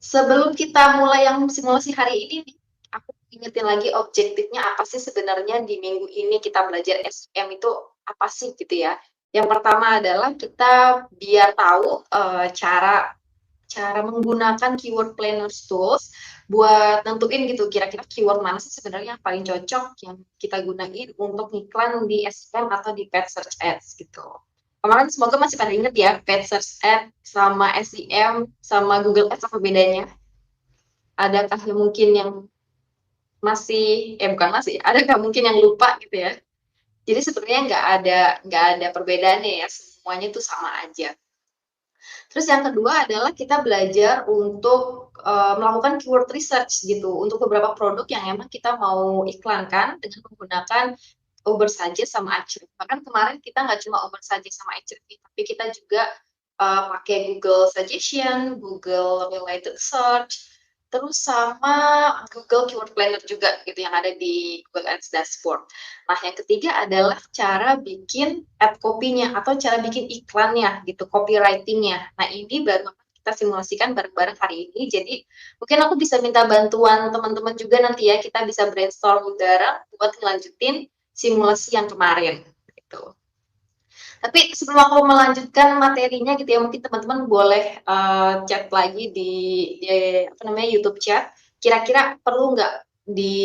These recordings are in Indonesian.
Sebelum kita mulai yang simulasi hari ini nih, aku ingetin lagi objektifnya apa sih sebenarnya di minggu ini kita belajar SEM itu apa sih gitu ya. Yang pertama adalah kita biar tahu cara cara menggunakan keyword planners tools buat nentuin gitu kira-kira keyword mana sih sebenarnya yang paling cocok yang kita gunain untuk iklan di SEM atau di paid search ads gitu. Kemarin semoga masih pada inget ya paid search ads sama SEM sama Google Ads apa bedanya? Adakah yang mungkin yang masih bukan masih, adakah mungkin yang lupa gitu ya? Jadi sebenarnya nggak ada perbedaannya ya, semuanya tuh sama aja. Terus yang kedua adalah kita belajar untuk melakukan keyword research gitu untuk beberapa produk yang emang kita mau iklankan dengan menggunakan Uber saja sama Achieve. Bahkan kemarin kita nggak cuma Uber saja sama Achieve, tapi kita juga pakai Google Suggestion, Google Related Search, terus sama Google Keyword Planner juga gitu yang ada di Google Ads Dashboard. Nah, yang ketiga adalah cara bikin ad copy-nya atau cara bikin iklannya gitu, copywriting-nya. Nah, ini baru kita simulasikan bareng-bareng hari ini. Jadi, mungkin aku bisa minta bantuan teman-teman juga nanti ya, kita bisa brainstorm bareng buat ngelanjutin simulasi yang kemarin gitu. Tapi sebelum aku melanjutkan materinya gitu ya, mungkin teman-teman boleh chat lagi di apa namanya YouTube chat. Kira-kira perlu nggak di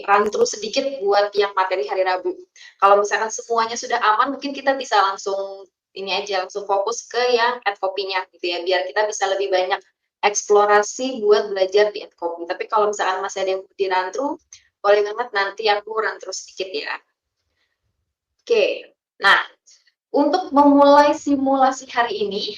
run through sedikit buat yang materi hari Rabu. Kalau misalkan semuanya sudah aman, mungkin kita bisa langsung ini aja langsung fokus ke yang ad copy-nya gitu ya, biar kita bisa lebih banyak eksplorasi buat belajar di ad copy. Tapi kalau misalkan masih ada yang di run through, boleh banget nanti aku run through sedikit ya. Oke, nah untuk memulai simulasi hari ini,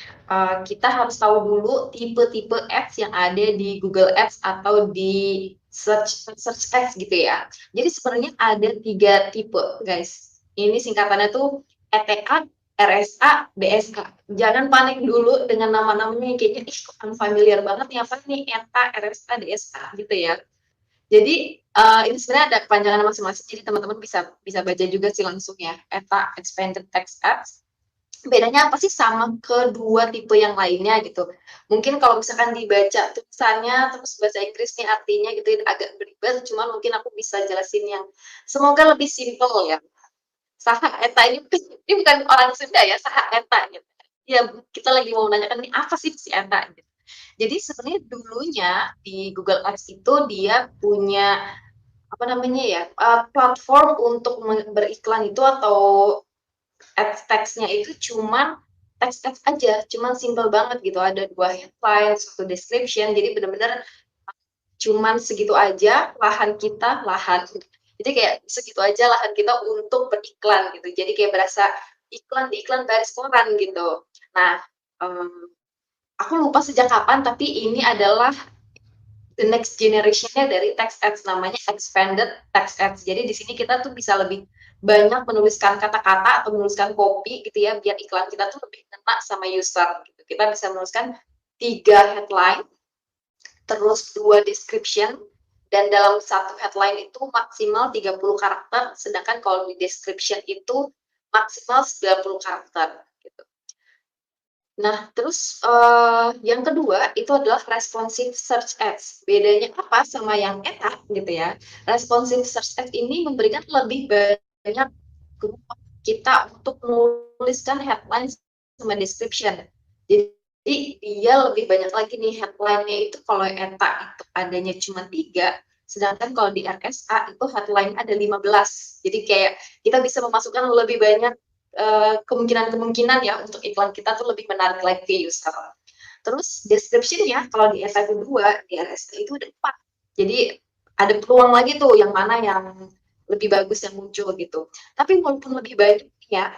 kita harus tahu dulu tipe-tipe ads yang ada di Google Ads atau di search ads gitu ya. Jadi sebenarnya ada 3 tipe, guys. Ini singkatannya tuh ETA, RSA, DSA. Jangan panik dulu dengan nama-namanya yang kayaknya, ih kok unfamiliar banget nih, apa nih ETA, RSA, DSA gitu ya. Jadi ini sebenarnya ada kepanjangan masing-masing, jadi teman-teman bisa bisa baca juga sih langsung ya. ETA, Expanded Text Ads, bedanya apa sih sama kedua tipe yang lainnya gitu. Mungkin kalau misalkan dibaca tulisannya terus bahasa Inggris nih artinya gitu agak beribet, cuman mungkin aku bisa jelasin yang semoga lebih simple ya. Saha eta ini bukan orang Sunda ya, saha eta gitu. Ya kita lagi mau menanyakan nih apa sih si eta gitu. Jadi sebenarnya dulunya di Google Ads itu dia punya apa namanya ya platform untuk beriklan itu atau ads text-nya itu cuman teks-teks aja, cuman simple banget gitu. Ada 2 headline, 1 description, jadi bener-bener cuman segitu aja lahan. Jadi kayak segitu aja lahan kita untuk beriklan gitu. Jadi kayak berasa iklan di iklan baris koran gitu. Nah, aku lupa sejak kapan, tapi ini adalah the next generation-nya dari text ads namanya expanded text ads. Jadi di sini kita tuh bisa lebih banyak menuliskan kata-kata atau menuliskan copy gitu ya biar iklan kita tuh lebih kena sama user gitu. Kita bisa menuliskan 3 headline, terus 2 description dan dalam satu headline itu maksimal 30 karakter, sedangkan kalau di description itu maksimal 90 karakter gitu. Nah, terus yang kedua itu adalah responsive search ads. Bedanya apa sama yang ETA gitu ya? Responsive search ads ini memberikan lebih banyak keruang kita untuk menuliskan headline sama description. Jadi dia lebih banyak lagi nih headline-nya itu kalau ETA itu adanya cuma 3, sedangkan kalau di RSA itu headline ada 15. Jadi kayak kita bisa memasukkan lebih banyak kemungkinan-kemungkinan ya untuk iklan kita tuh lebih menarik lagi user. Terus description-nya kalau di SI 2, di RSI itu ada 4. Jadi ada peluang lagi tuh yang mana yang lebih bagus yang muncul gitu. Tapi walaupun lebih banyak ya,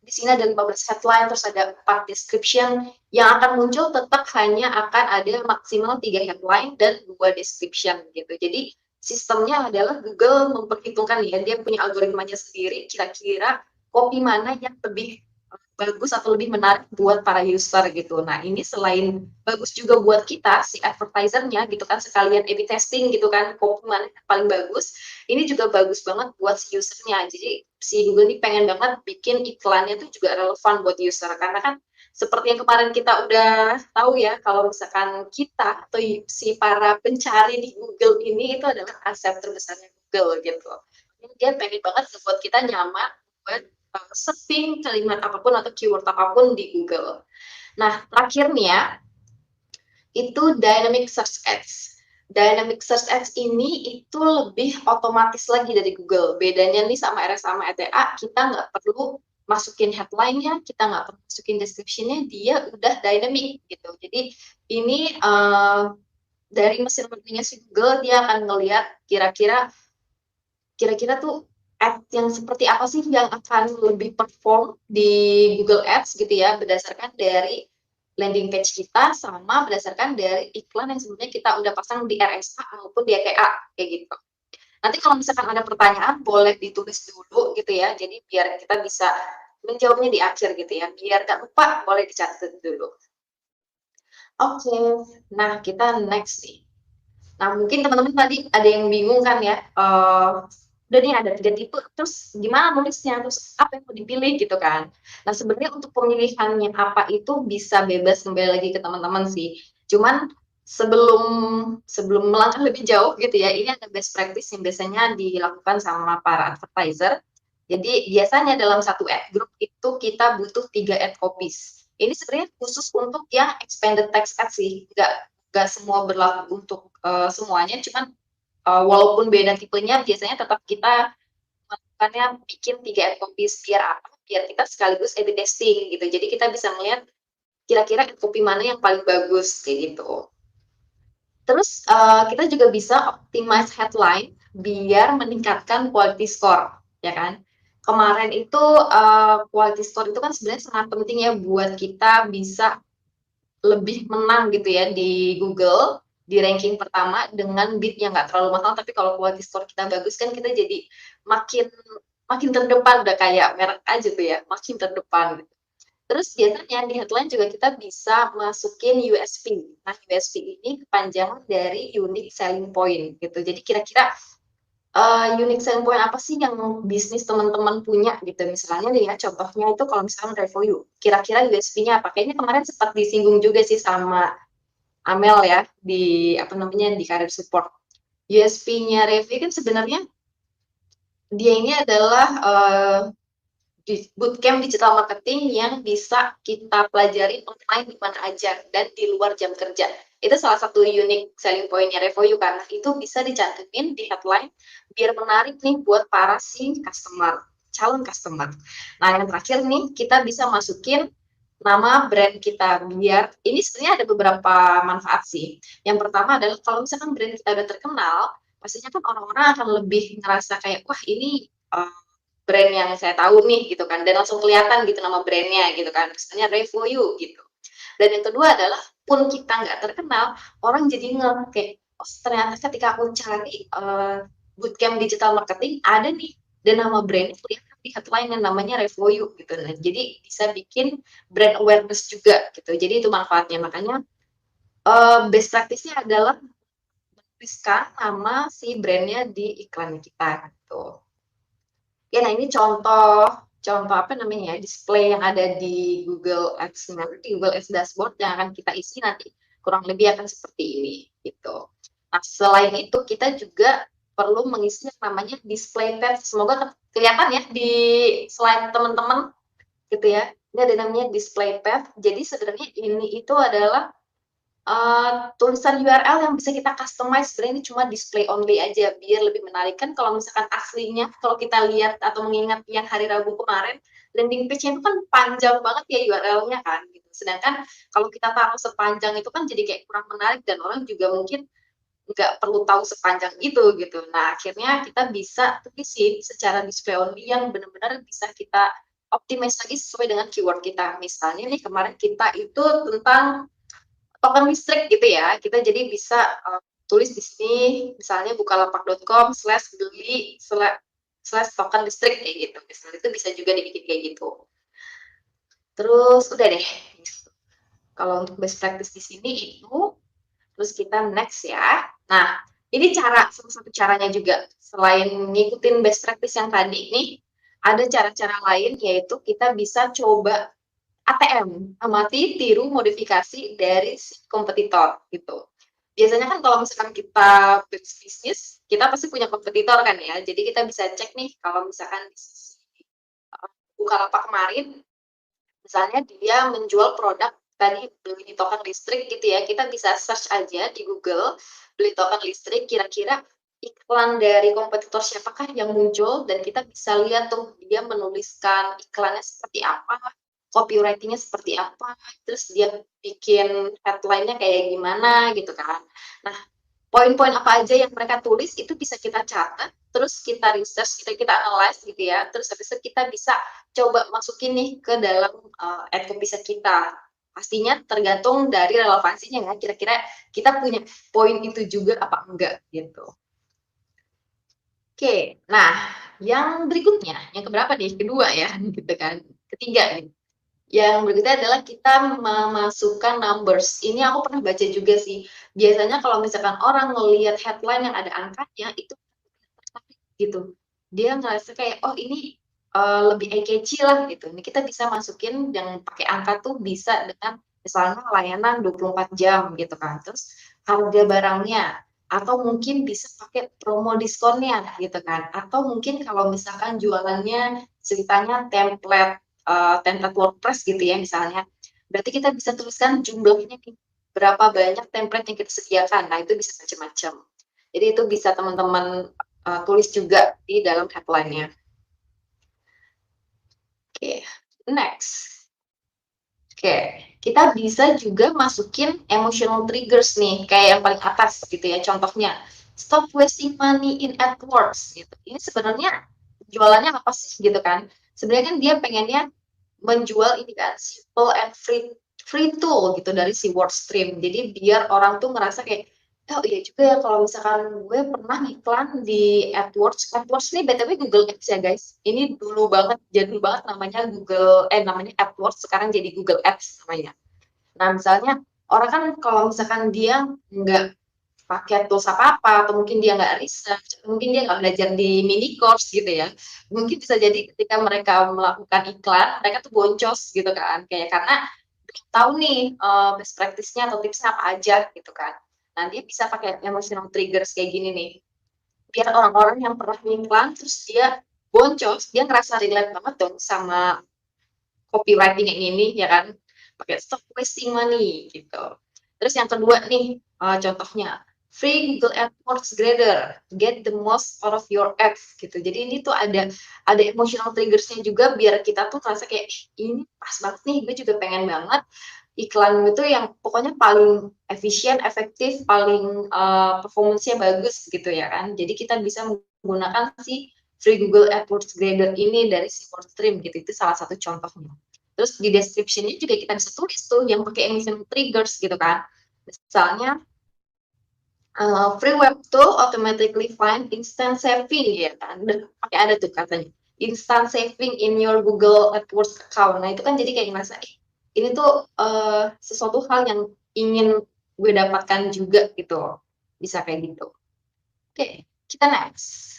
di sini ada 15 headline, terus ada 4 description, yang akan muncul tetap hanya akan ada maksimal 3 headline dan 2 description gitu. Jadi sistemnya adalah Google memperhitungkan ya, dia punya algoritmanya sendiri, kira-kira copy mana yang lebih bagus atau lebih menarik buat para user gitu. Nah ini selain bagus juga buat kita si advertisernya gitu kan sekalian A/B testing gitu kan copy mana yang paling bagus. Ini juga bagus banget buat si usernya. Jadi si Google ini pengen banget bikin iklannya tuh juga relevan buat user karena kan Seperti yang kemarin kita udah tahu ya, kalau misalkan kita atau si para pencari di Google ini itu adalah aset terbesarnya Google gitu. Jadi dia pengen banget buat kita nyaman buat searching kalimat apapun atau keyword apapun di Google. Nah, terakhir nih ya, itu Dynamic Search Ads. Dynamic Search Ads ini itu lebih otomatis lagi dari Google. Bedanya nih sama RS sama ETA, kita nggak perlu masukin headline-nya, kita nggak perlu masukin description-nya, dia udah dynamic gitu. Jadi ini dari mesin learning-nya si Google, dia akan ngelihat kira-kira tuh ad yang seperti apa sih yang akan lebih perform di Google Ads gitu ya, berdasarkan dari landing page kita sama berdasarkan dari iklan yang sebenarnya kita udah pasang di RSA maupun di ETA kayak gitu. Nanti kalau misalkan ada pertanyaan boleh ditulis dulu gitu ya. Jadi biar kita bisa menjawabnya di akhir gitu ya. Biar nggak lupa boleh dicatat dulu. Oke, nah kita next nih. Nah mungkin teman-teman tadi ada yang bingung kan ya. Udah nih ada 3 tipe, terus gimana nulisnya, terus apa yang mau dipilih gitu kan. Nah sebenarnya untuk pemilihannya apa itu bisa bebas, kembali lagi ke teman-teman sih. Cuman sebelum sebelum melangkah lebih jauh gitu ya, ini ada best practice yang biasanya dilakukan sama para advertiser. Jadi biasanya dalam satu ad group itu kita butuh 3 ad copies. Ini sebenarnya khusus untuk yang expanded text ad sih, nggak semua berlaku untuk semuanya, cuman walaupun beda tipenya, biasanya tetap kita melakukannya bikin 3 ad copies. Biar apa? Biar kita sekaligus A/B testing gitu. Jadi kita bisa melihat kira-kira ad copy mana yang paling bagus kayak gitu. Terus kita juga bisa optimize headline biar meningkatkan quality score, ya kan? Kemarin itu quality score itu kan sebenarnya sangat penting ya buat kita bisa lebih menang gitu ya di Google, di ranking pertama dengan bid yang nggak terlalu mahal, tapi kalau quality score kita bagus kan kita jadi makin makin terdepan, udah kayak merek aja tuh ya, makin terdepan. Terus biasanya di headline juga kita bisa masukin USP. Nah, USP ini kepanjangan dari Unique Selling Point gitu. Jadi kira-kira unique selling point apa sih yang bisnis teman-teman punya gitu. Misalnya nih ya, contohnya itu kalau misalnya review, kira-kira USP-nya apa? Kayaknya kemarin sempat disinggung juga sih sama Amel ya di apa namanya di karir support. USP-nya review kan sebenarnya dia ini adalah bootcamp digital marketing yang bisa kita pelajari online di mana aja dan di luar jam kerja. Itu salah satu unique selling point-nya Revoyu karena itu bisa dicantumin di headline biar menarik nih buat para si customer, calon customer. Nah, yang terakhir nih kita bisa masukin nama brand kita biar ini sebenarnya ada beberapa manfaat sih. Yang pertama adalah kalau misalkan brand kita udah terkenal, pastinya kan orang-orang akan lebih ngerasa kayak wah ini brand yang saya tahu nih gitu kan, dan langsung kelihatan gitu nama brandnya gitu kan, misalnya Revoyu gitu. Dan yang kedua adalah pun kita nggak terkenal, orang jadi kayak oh, ternyata ketika aku cari bootcamp digital marketing ada nih dan nama brandnya kelihatan di headline yang namanya Revoyu gitu. Nah, jadi bisa bikin brand awareness juga gitu. Jadi itu manfaatnya. Makanya best practice-nya adalah menuliskan nama si brandnya di iklan kita gitu. Ya, nah ini contoh contoh apa namanya ya, display yang ada di Google Ads nanti, Google Ads dashboard yang akan kita isi nanti kurang lebih akan seperti ini gitu. Nah, selain itu kita juga perlu mengisi yang namanya display path. Semoga kelihatan ya di slide teman-teman gitu ya. Ini ada namanya display path. Jadi sebenarnya ini itu adalah tulisan URL yang bisa kita customize. Sebenarnya ini cuma display only aja biar lebih menarik. Kan kalau misalkan aslinya kalau kita lihat atau mengingat yang hari Rabu kemarin, landing page-nya itu kan panjang banget ya URL-nya kan gitu. Sedangkan kalau kita taruh sepanjang itu kan jadi kayak kurang menarik dan orang juga mungkin nggak perlu tahu sepanjang itu gitu. Nah, akhirnya kita bisa tulisin secara display only yang benar-benar bisa kita optimize lagi sesuai dengan keyword kita. Misalnya nih kemarin kita itu tentang token listrik gitu ya. Kita jadi bisa tulis di sini misalnya bukalapak.com/beli/slash token listrik kayak gitu. Misalnya itu bisa juga dibikin kayak gitu. Terus udah deh. Kalau untuk best practice di sini itu, terus kita next ya. Nah, ini salah satu caranya juga. Selain ngikutin best practice yang tadi nih, ada cara-cara lain yaitu kita bisa coba ATM, amati, tiru, modifikasi dari si kompetitor gitu. Biasanya kan kalau misalkan kita bisnis, kita pasti punya kompetitor kan ya. Jadi kita bisa cek nih kalau misalkan di sisi Bukalapak kemarin, misalnya dia menjual produk tadi beli token listrik gitu ya, kita bisa search aja di Google, beli token listrik, kira-kira iklan dari kompetitor siapakah yang muncul, dan kita bisa lihat tuh dia menuliskan iklannya seperti apa, copywriting-nya seperti apa, terus dia bikin headline-nya kayak gimana gitu kan. Nah, poin-poin apa aja yang mereka tulis itu bisa kita catat, terus kita research, kita analyze gitu ya, terus habis itu kita bisa coba masukin nih ke dalam ad copy set kita. Pastinya tergantung dari relevansinya ya, kira-kira kita punya poin itu juga apa enggak gitu. Oke, nah yang berikutnya, yang keberapa nih? Kedua ya, gitu kan. Ketiga nih. Yang berikutnya adalah kita memasukkan numbers. Ini aku pernah baca juga sih. Biasanya kalau misalkan orang ngelihat headline yang ada angkanya, itu gitu. Dia ngerasa kayak, oh ini lebih eye-catchy lah gitu. Ini kita bisa masukin yang pakai angka tuh bisa dengan misalnya layanan 24 jam gitu kan. Terus harga barangnya, atau mungkin bisa pakai promo diskonnya gitu kan. Atau mungkin kalau misalkan jualannya ceritanya template WordPress gitu ya misalnya. Berarti kita bisa tuliskan jumlahnya nih, berapa banyak template yang kita sediakan. Nah, itu bisa macam-macam. Jadi itu bisa teman-teman tulis juga di dalam headline-nya. Oke, next. Oke, kita bisa juga masukin emotional triggers nih, kayak yang paling atas gitu ya. Contohnya, stop wasting money in AdWords gitu. Ini sebenarnya jualannya apa sih gitu kan? Sebenarnya kan dia pengennya menjual ini kan simple and free tool gitu dari si WordStream. Jadi biar orang tuh ngerasa kayak, oh iya juga ya kalau misalkan gue pernah iklan di AdWords. AdWords ini BTW Google Ads ya guys. Ini dulu banget, jadul banget namanya namanya AdWords, sekarang jadi Google Ads namanya. Nah misalnya orang kan kalau misalkan dia nggak pakai tools apa-apa, atau mungkin dia nggak research, mungkin dia nggak belajar di mini course gitu ya, mungkin bisa jadi ketika mereka melakukan iklan, mereka tuh boncos gitu kan, kayak karena belum tahu nih best practice-nya atau tipsnya apa aja gitu kan. Nah, dia bisa pakai emotional triggers kayak gini nih, biar orang-orang yang pernah iklan, terus dia boncos, dia ngerasa relate banget dong sama copywriting yang ini, ya kan, pakai stop wasting money gitu. Terus yang kedua nih, contohnya free Google AdWords Grader, get the most out of your ads gitu. Jadi ini tuh ada emotional triggersnya juga biar kita tuh merasa kayak ini pas banget nih, gue juga pengen banget iklan itu yang pokoknya paling efisien, efektif, paling performance-nya bagus gitu ya kan. Jadi kita bisa menggunakan si free Google AdWords Grader ini dari si WordStream gitu. Itu salah satu contohnya. Terus di description-nya juga kita bisa tulis tuh yang pakai emotional triggers gitu kan. Misalnya free web tool automatically find instant saving ya kan. Dan pakai ada tuh katanya instant saving in your Google AdWords account. Nah, itu kan jadi kayak ngerasa ini tuh sesuatu hal yang ingin gue dapatkan juga gitu. Bisa kayak gitu. Oke, kita next.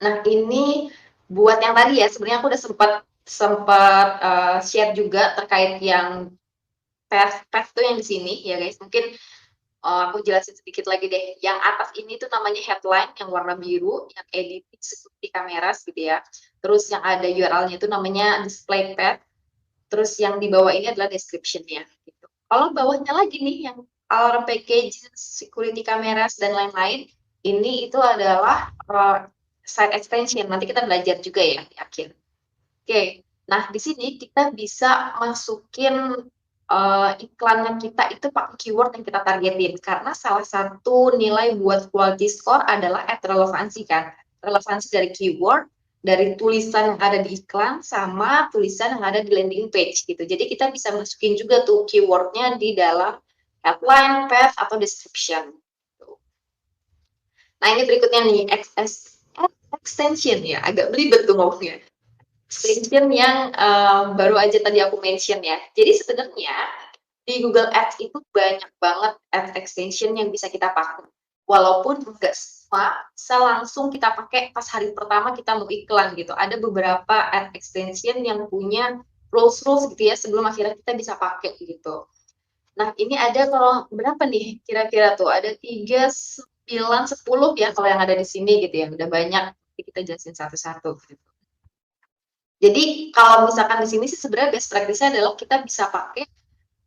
Nah, ini buat yang tadi ya, sebenarnya aku udah sempat share juga terkait yang path tuh yang di sini ya guys. Mungkin aku jelasin sedikit lagi deh. Yang atas ini tuh namanya headline yang warna biru, yang editing seperti kamera gitu ya. Terus yang ada URL-nya itu namanya display path. Terus yang di bawah ini adalah description-nya gitu. Kalau bawahnya lagi nih yang alarm packages, security cameras dan lain-lain, ini itu adalah site extension. Nanti kita belajar juga ya di akhir. Oke, nah di sini kita bisa masukin iklan kita itu pakai keyword yang kita targetin, karena salah satu nilai buat quality score adalah at relevansi kan. Relevansi dari keyword, dari tulisan yang ada di iklan, sama tulisan yang ada di landing page gitu. Jadi kita bisa masukin juga tuh keywordnya di dalam headline, path, atau description. Nah ini berikutnya nih, extension ya, agak belibet tuh ngomongnya. Extension yang baru aja tadi aku mention ya. Jadi sebenarnya di Google Ads itu banyak banget ad extension yang bisa kita pakai. Walaupun enggak semua bisa langsung kita pakai pas hari pertama kita mau iklan gitu. Ada beberapa ad extension yang punya rules gitu ya sebelum akhirnya kita bisa pakai gitu. Nah, ini ada kalau berapa nih kira-kira tuh? Ada 3, 9, 10 ya kalau yang ada di sini gitu ya. Udah banyak, nanti kita jelasin satu-satu gitu. Jadi kalau misalkan di sini sih sebenarnya best practice-nya adalah kita bisa pakai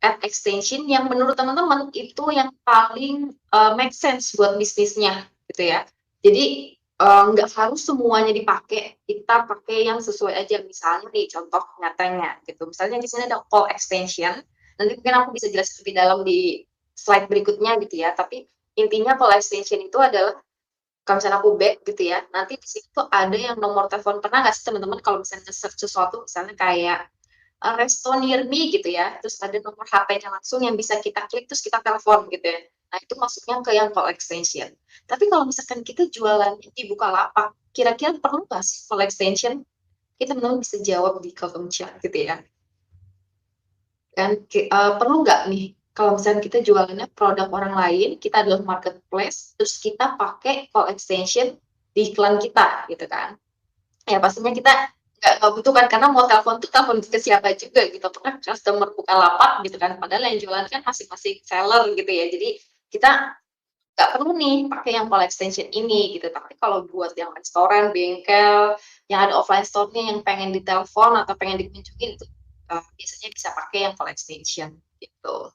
ad extension yang menurut teman-teman itu yang paling make sense buat bisnisnya gitu ya. Jadi nggak harus semuanya dipakai, kita pakai yang sesuai aja. Misalnya nih contoh nyatanya gitu. Misalnya di sini ada call extension. Nanti mungkin aku bisa jelasin lebih dalam di slide berikutnya gitu ya. Tapi intinya call extension itu adalah kalau misalnya aku back gitu ya, nanti di situ ada yang nomor telepon. Pernah nggak sih teman-teman kalau misalnya search sesuatu, misalnya kayak resto near me gitu ya, terus ada nomor HP-nya langsung yang bisa kita klik terus kita telepon gitu ya. Nah, itu masuknya ke yang call extension. Tapi kalau misalkan kita jualan di Bukalapak, kira-kira perlu nggak sih call extension? Kita teman-teman bisa jawab di kolom chat gitu ya. Kan perlu nggak nih kalau misalnya kita jualannya produk orang lain, kita adalah marketplace, terus kita pakai call extension di iklan kita gitu kan. Ya pastinya kita nggak butuhkan karena mau telepon tuh telepon ke siapa juga gitu, pernah customer Bukalapak gitu kan, padahal yang jualan kan masing-masing seller gitu ya. Jadi kita nggak perlu nih pakai yang call extension ini gitu. Tapi kalau buat yang restoran, bengkel, yang ada offline store-nya yang pengen ditelepon atau pengen dikunjungin itu biasanya bisa pakai yang call extension gitu.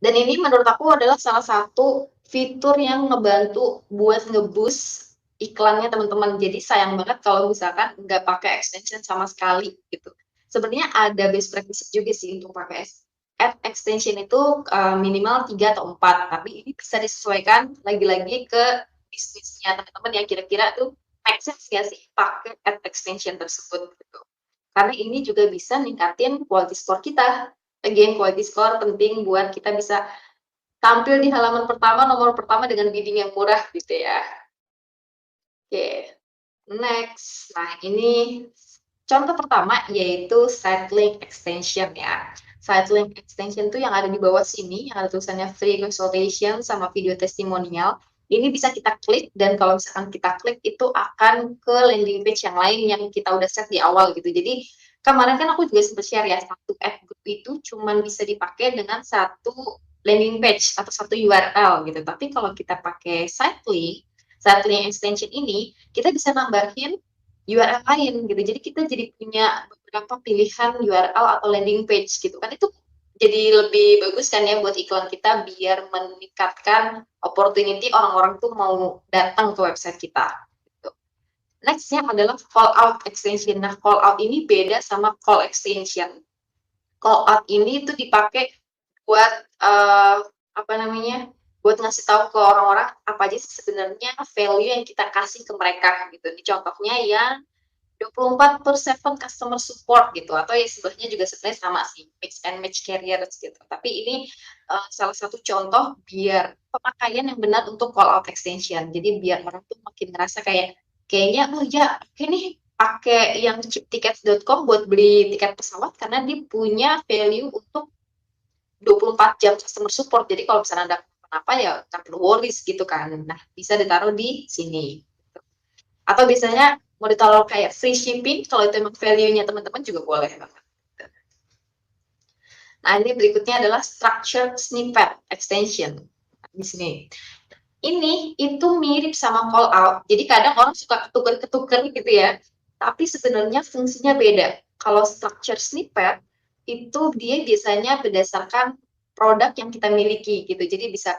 Dan ini menurut aku adalah salah satu fitur yang ngebantu buat nge-boost iklannya teman-teman. Jadi sayang banget kalau misalkan nggak pakai extension sama sekali gitu. Sebenarnya ada best practice juga sih untuk pakai ad extension itu minimal 3 atau 4, tapi ini bisa disesuaikan lagi-lagi ke bisnisnya teman-teman yang kira-kira tuh make sense nggak sih pakai ad extension tersebut gitu. Karena ini juga bisa ningkatin quality score kita. Again, quality score penting buat kita bisa tampil di halaman pertama, nomor pertama dengan bidding yang murah gitu ya. Oke, next. Nah, ini contoh pertama yaitu site link extension ya. Site link extension tuh yang ada di bawah sini, yang ada tulisannya free consultation sama video testimonial. Ini bisa kita klik dan kalau misalkan kita klik itu akan ke landing page yang lain yang kita udah set di awal gitu. Jadi kemarin kan aku juga sempat share ya, satu ad group itu cuma bisa dipakai dengan satu landing page atau satu URL gitu. Tapi kalau kita pakai site link extension ini, kita bisa nambahin URL lain gitu. Jadi kita jadi punya beberapa pilihan URL atau landing page gitu kan. Itu jadi lebih bagus kan ya buat iklan kita biar meningkatkan opportunity orang-orang tuh mau datang ke website kita. Gitu. Nextnya adalah call out extension. Nah, call out ini beda sama call extension. Call out ini tuh dipakai buat apa namanya? Buat ngasih tahu ke orang-orang apa aja sih sebenarnya value yang kita kasih ke mereka gitu. Ini contohnya yang 24/7 customer support gitu atau ya sebelahnya juga sebenarnya sama sih mix and match carriers gitu. Tapi ini salah satu contoh biar pemakaian yang benar untuk call out extension. Jadi biar orang tuh makin ngerasa kayak kayaknya oh ya oke nih pakai yang cheaptickets.com buat beli tiket pesawat karena dia punya value untuk 24 jam customer support. Jadi kalau misalnya ada apa ya nggak perlu worries gitu kan. Nah, bisa ditaruh di sini. Atau biasanya mau ditaruh kayak free shipping, kalau itu emang value-nya teman-teman juga boleh banget. Nah, ini berikutnya adalah structured snippet extension. Di sini. Ini itu mirip sama call out. Jadi kadang orang suka ketuker-ketuker gitu ya. Tapi sebenarnya fungsinya beda. Kalau structured snippet itu dia biasanya berdasarkan produk yang kita miliki gitu. Jadi bisa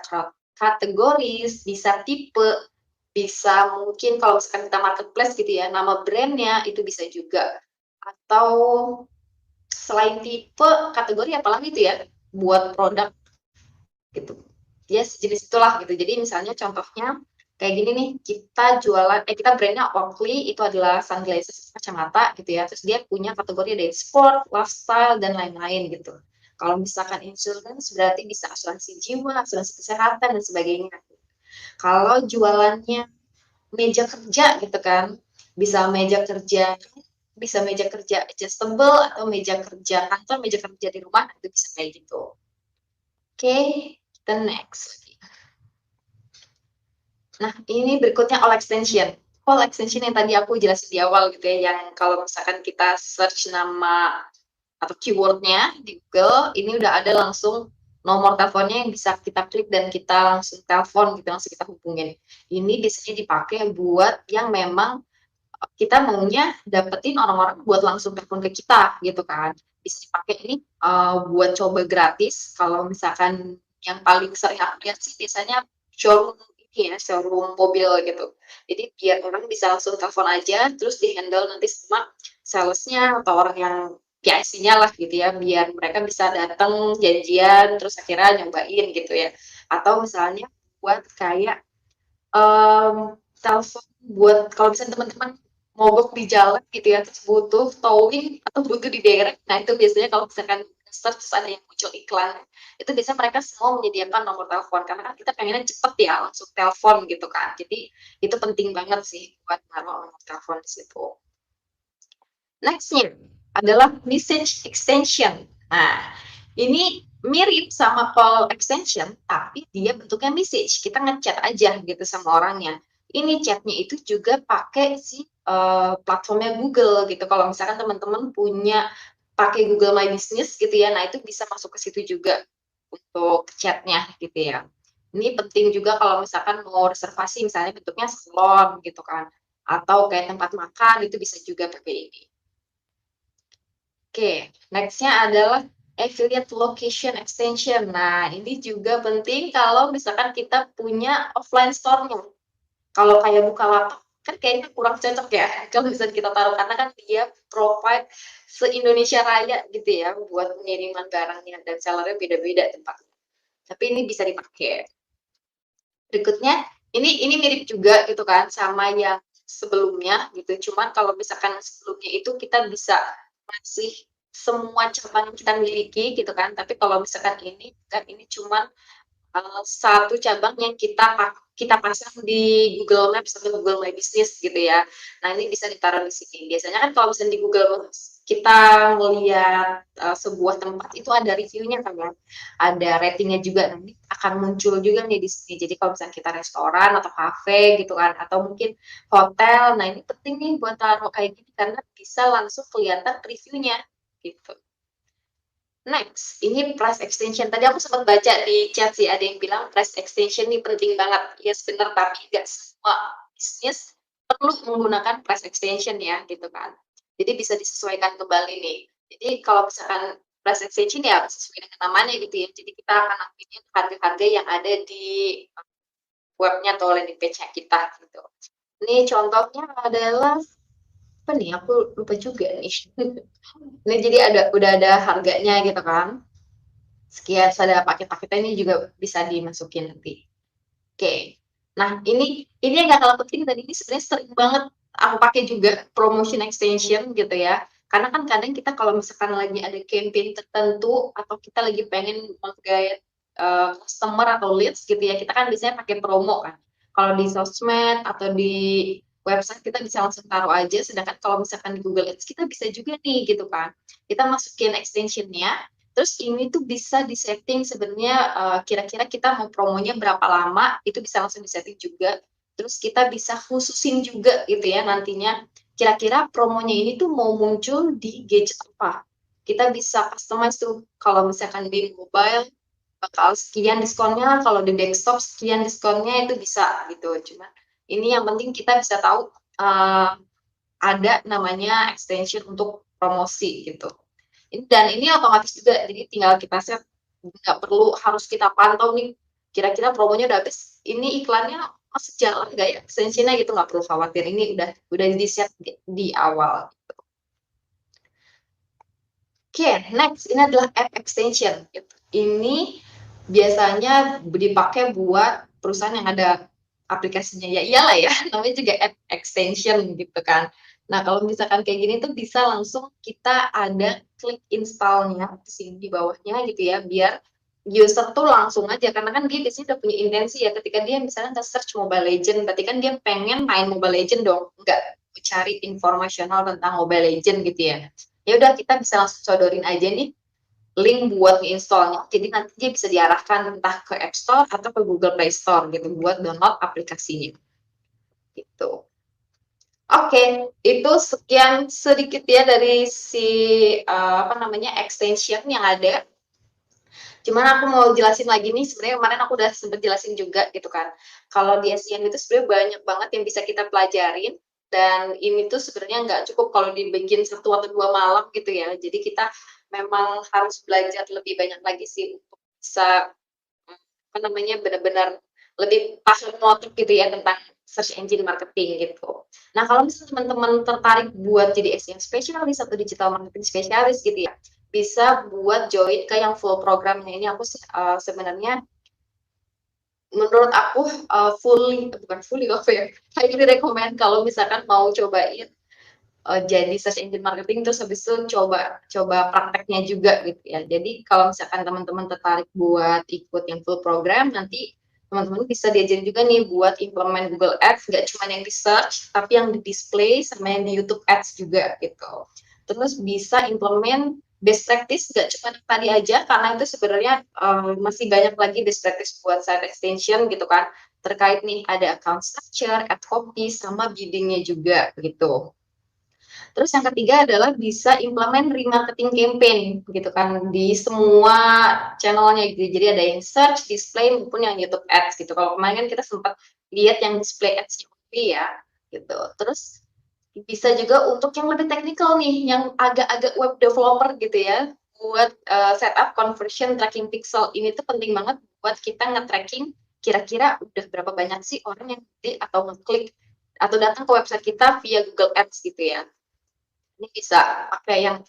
kategoris, bisa tipe, bisa mungkin kalau misalkan kita marketplace gitu ya, nama brandnya itu bisa juga. Atau selain tipe, kategori apalagi itu ya, buat produk gitu. Dia sejenis itulah gitu. Jadi misalnya contohnya kayak gini nih, kita brandnya Oakley, itu adalah sunglasses kacamata gitu ya. Terus dia punya kategori dari sport, lifestyle, dan lain-lain gitu. Kalau misalkan insurance berarti bisa asuransi jiwa, asuransi kesehatan, dan sebagainya. Kalau jualannya meja kerja gitu kan, bisa meja kerja adjustable atau meja kerja kantor, meja kerja di rumah itu bisa kayak gitu. Oke, kita next. Nah, ini berikutnya all extension. All extension yang tadi aku jelasin di awal gitu ya, yang kalau misalkan kita search nama atau keywordnya di Google, ini udah ada langsung nomor teleponnya yang bisa kita klik dan kita langsung telepon gitu, langsung kita hubungin. Ini biasanya dipakai buat yang memang kita maunya dapetin orang-orang buat langsung telepon ke kita gitu kan. Bisa dipakai ini buat coba gratis. Kalau misalkan yang paling sering aku lihat sih biasanya showroom ini ya, showroom mobil gitu. Jadi biar orang bisa langsung telepon aja, terus di-handle nanti sama salesnya atau orang yang PIC-nya lah gitu ya, biar mereka bisa datang janjian, terus akhirnya nyobain gitu ya. Atau misalnya buat kayak telepon buat kalau misalnya teman-teman mogok di jalan gitu ya, terus butuh towing atau butuh diderek. Nah, itu biasanya kalau misalkan search terus ada yang muncul iklan, itu biasanya mereka semua menyediakan nomor telepon karena kan kita pengennya cepet ya, langsung telepon gitu kan. Jadi itu penting banget sih buat naruh nomor telepon di situ. Nextnya adalah message extension. Nah, ini mirip sama call extension, tapi dia bentuknya message. Kita ngechat aja gitu sama orangnya. Ini chatnya itu juga pakai si platformnya Google gitu. Kalau misalkan teman-teman punya pakai Google My Business gitu ya, nah itu bisa masuk ke situ juga untuk chatnya gitu ya. Ini penting juga kalau misalkan mau reservasi, misalnya bentuknya salon gitu kan, atau kayak tempat makan itu bisa juga pakai ini. Oke, nextnya adalah affiliate location extension. Nah, ini juga penting kalau misalkan kita punya offline store-nya. Kalau kayak Bukalapak, kan kayaknya kurang cocok ya kalau bisa kita taruh, karena kan dia provide se-Indonesia Raya gitu ya, buat pengiriman barangnya, dan sellernya beda-beda tempatnya. Tapi ini bisa dipakai. Berikutnya, ini mirip juga gitu kan, sama yang sebelumnya gitu, cuman kalau misalkan sebelumnya itu kita bisa ngasih semua cabang yang kita miliki gitu kan, tapi kalau misalkan ini kan ini cuman satu cabang yang kita pasang di Google Maps atau Google My Business gitu ya. Nah, ini bisa ditaruh di sini. Biasanya kan kalau misalnya di Google Maps kita melihat sebuah tempat itu ada reviewnya kan ya, ada ratingnya juga. Nanti akan muncul juga nih di sini. Jadi kalau misalnya kita restoran atau kafe gitu kan, atau mungkin hotel, nah ini penting nih buat taruh kayak gini karena bisa langsung kelihatan reviewnya gitu. Next, ini price extension. Tadi aku sempat baca di chat sih, ada yang bilang price extension ini penting banget. Yes, benar, tapi nggak semua bisnis perlu menggunakan price extension ya, gitu kan. Jadi bisa disesuaikan kembali nih. Jadi kalau misalkan price extension ya sesuai dengan namanya gitu ya. Jadi kita akan ambilin harga-harga yang ada di webnya atau landing page-nya kita gitu. Ini contohnya adalah apa nih? Aku lupa juga nih. Ini jadi udah ada harganya gitu kan. Sekian ada paket-paketnya ini juga bisa dimasukin nanti. Oke. Nah, ini yang nggak kalah penting dan ini sebenarnya sering banget aku pakai juga promotion extension gitu ya. Karena kan kadang kita kalau misalkan lagi ada campaign tertentu atau kita lagi pengen menggait customer atau leads gitu ya, kita kan biasanya pakai promo kan. Kalau di sosmed atau di website kita bisa langsung taruh aja, sedangkan kalau misalkan di Google Ads kita bisa juga nih gitu kan. Kita masukin extensionnya, terus ini tuh bisa di-setting sebenarnya kira-kira kita mau promonya berapa lama, itu bisa langsung di-setting juga. Terus kita bisa khususin juga gitu ya nantinya, kira-kira promonya ini tuh mau muncul di gadget apa. Kita bisa customize tuh, kalau misalkan di mobile bakal sekian diskonnya, kalau di desktop sekian diskonnya, itu bisa gitu. Cuma ini yang penting kita bisa tahu ada namanya extension untuk promosi gitu. Dan ini otomatis juga, jadi tinggal kita set, nggak perlu harus kita pantau nih, kira-kira promonya udah habis, ini iklannya masih jalan nggak ya extension-nya gitu, nggak perlu khawatir, ini udah di-set di awal. Oke, next, ini adalah app extension. Ini biasanya dipakai buat perusahaan yang ada aplikasinya, ya iyalah ya, namanya juga app extension gitu kan. Nah, kalau misalkan kayak gini tuh bisa langsung kita ada klik install-nya di sini di bawahnya gitu ya, biar user tuh langsung aja, karena kan dia biasanya udah punya intensi ya, ketika dia misalnya nge-search Mobile Legend, berarti kan dia pengen main Mobile Legend dong, nggak cari informasional tentang Mobile Legend gitu ya. Ya udah, kita bisa langsung sodorin aja nih link buat nge-install-nya, jadi nanti dia bisa diarahkan entah ke App Store atau ke Google Play Store gitu buat download aplikasinya gitu. Oke, itu sekian sedikit ya dari si, apa namanya, extension yang ada. Cuman aku mau jelasin lagi nih, sebenarnya kemarin aku udah sempet jelasin juga gitu kan. Kalau di SCM itu sebenarnya banyak banget yang bisa kita pelajarin, dan ini tuh sebenarnya nggak cukup kalau dibikin 1 atau 2 malam gitu ya. Jadi kita memang harus belajar lebih banyak lagi sih untuk bisa, apa namanya, benar-benar lebih paham motif gitu ya tentang search engine marketing gitu. Nah, kalau misalnya teman-teman tertarik buat jadi SEM spesialis atau digital marketing spesialis gitu ya, bisa buat join ke yang full programnya ini aku sebenarnya menurut aku bukan fully apa ya, highly recommend kalau misalkan mau cobain jadi search engine marketing terus habis itu coba coba prakteknya juga gitu ya. Jadi kalau misalkan teman-teman tertarik buat ikut yang full program, nanti teman-teman bisa diajarin juga nih buat implement Google Ads, nggak cuma yang di search, tapi yang di display sama yang di YouTube Ads juga gitu. Terus bisa implement best practice, nggak cuma tadi aja, karena itu sebenarnya masih banyak lagi best practice buat site extension gitu kan, terkait nih ada account structure, ad copy, sama biddingnya juga gitu. Terus yang ketiga adalah bisa implement remarketing campaign gitu kan di semua channelnya gitu. Jadi ada yang search, display maupun yang YouTube Ads gitu. Kalau kemarin kan kita sempat lihat yang display ads ya gitu. Terus bisa juga untuk yang lebih teknikal nih, yang agak-agak web developer gitu ya, buat setup conversion tracking pixel. Ini tuh penting banget buat kita nge-tracking kira-kira udah berapa banyak sih orang yang klik atau ngeklik atau datang ke website kita via Google Ads gitu ya. Ini bisa pakai yang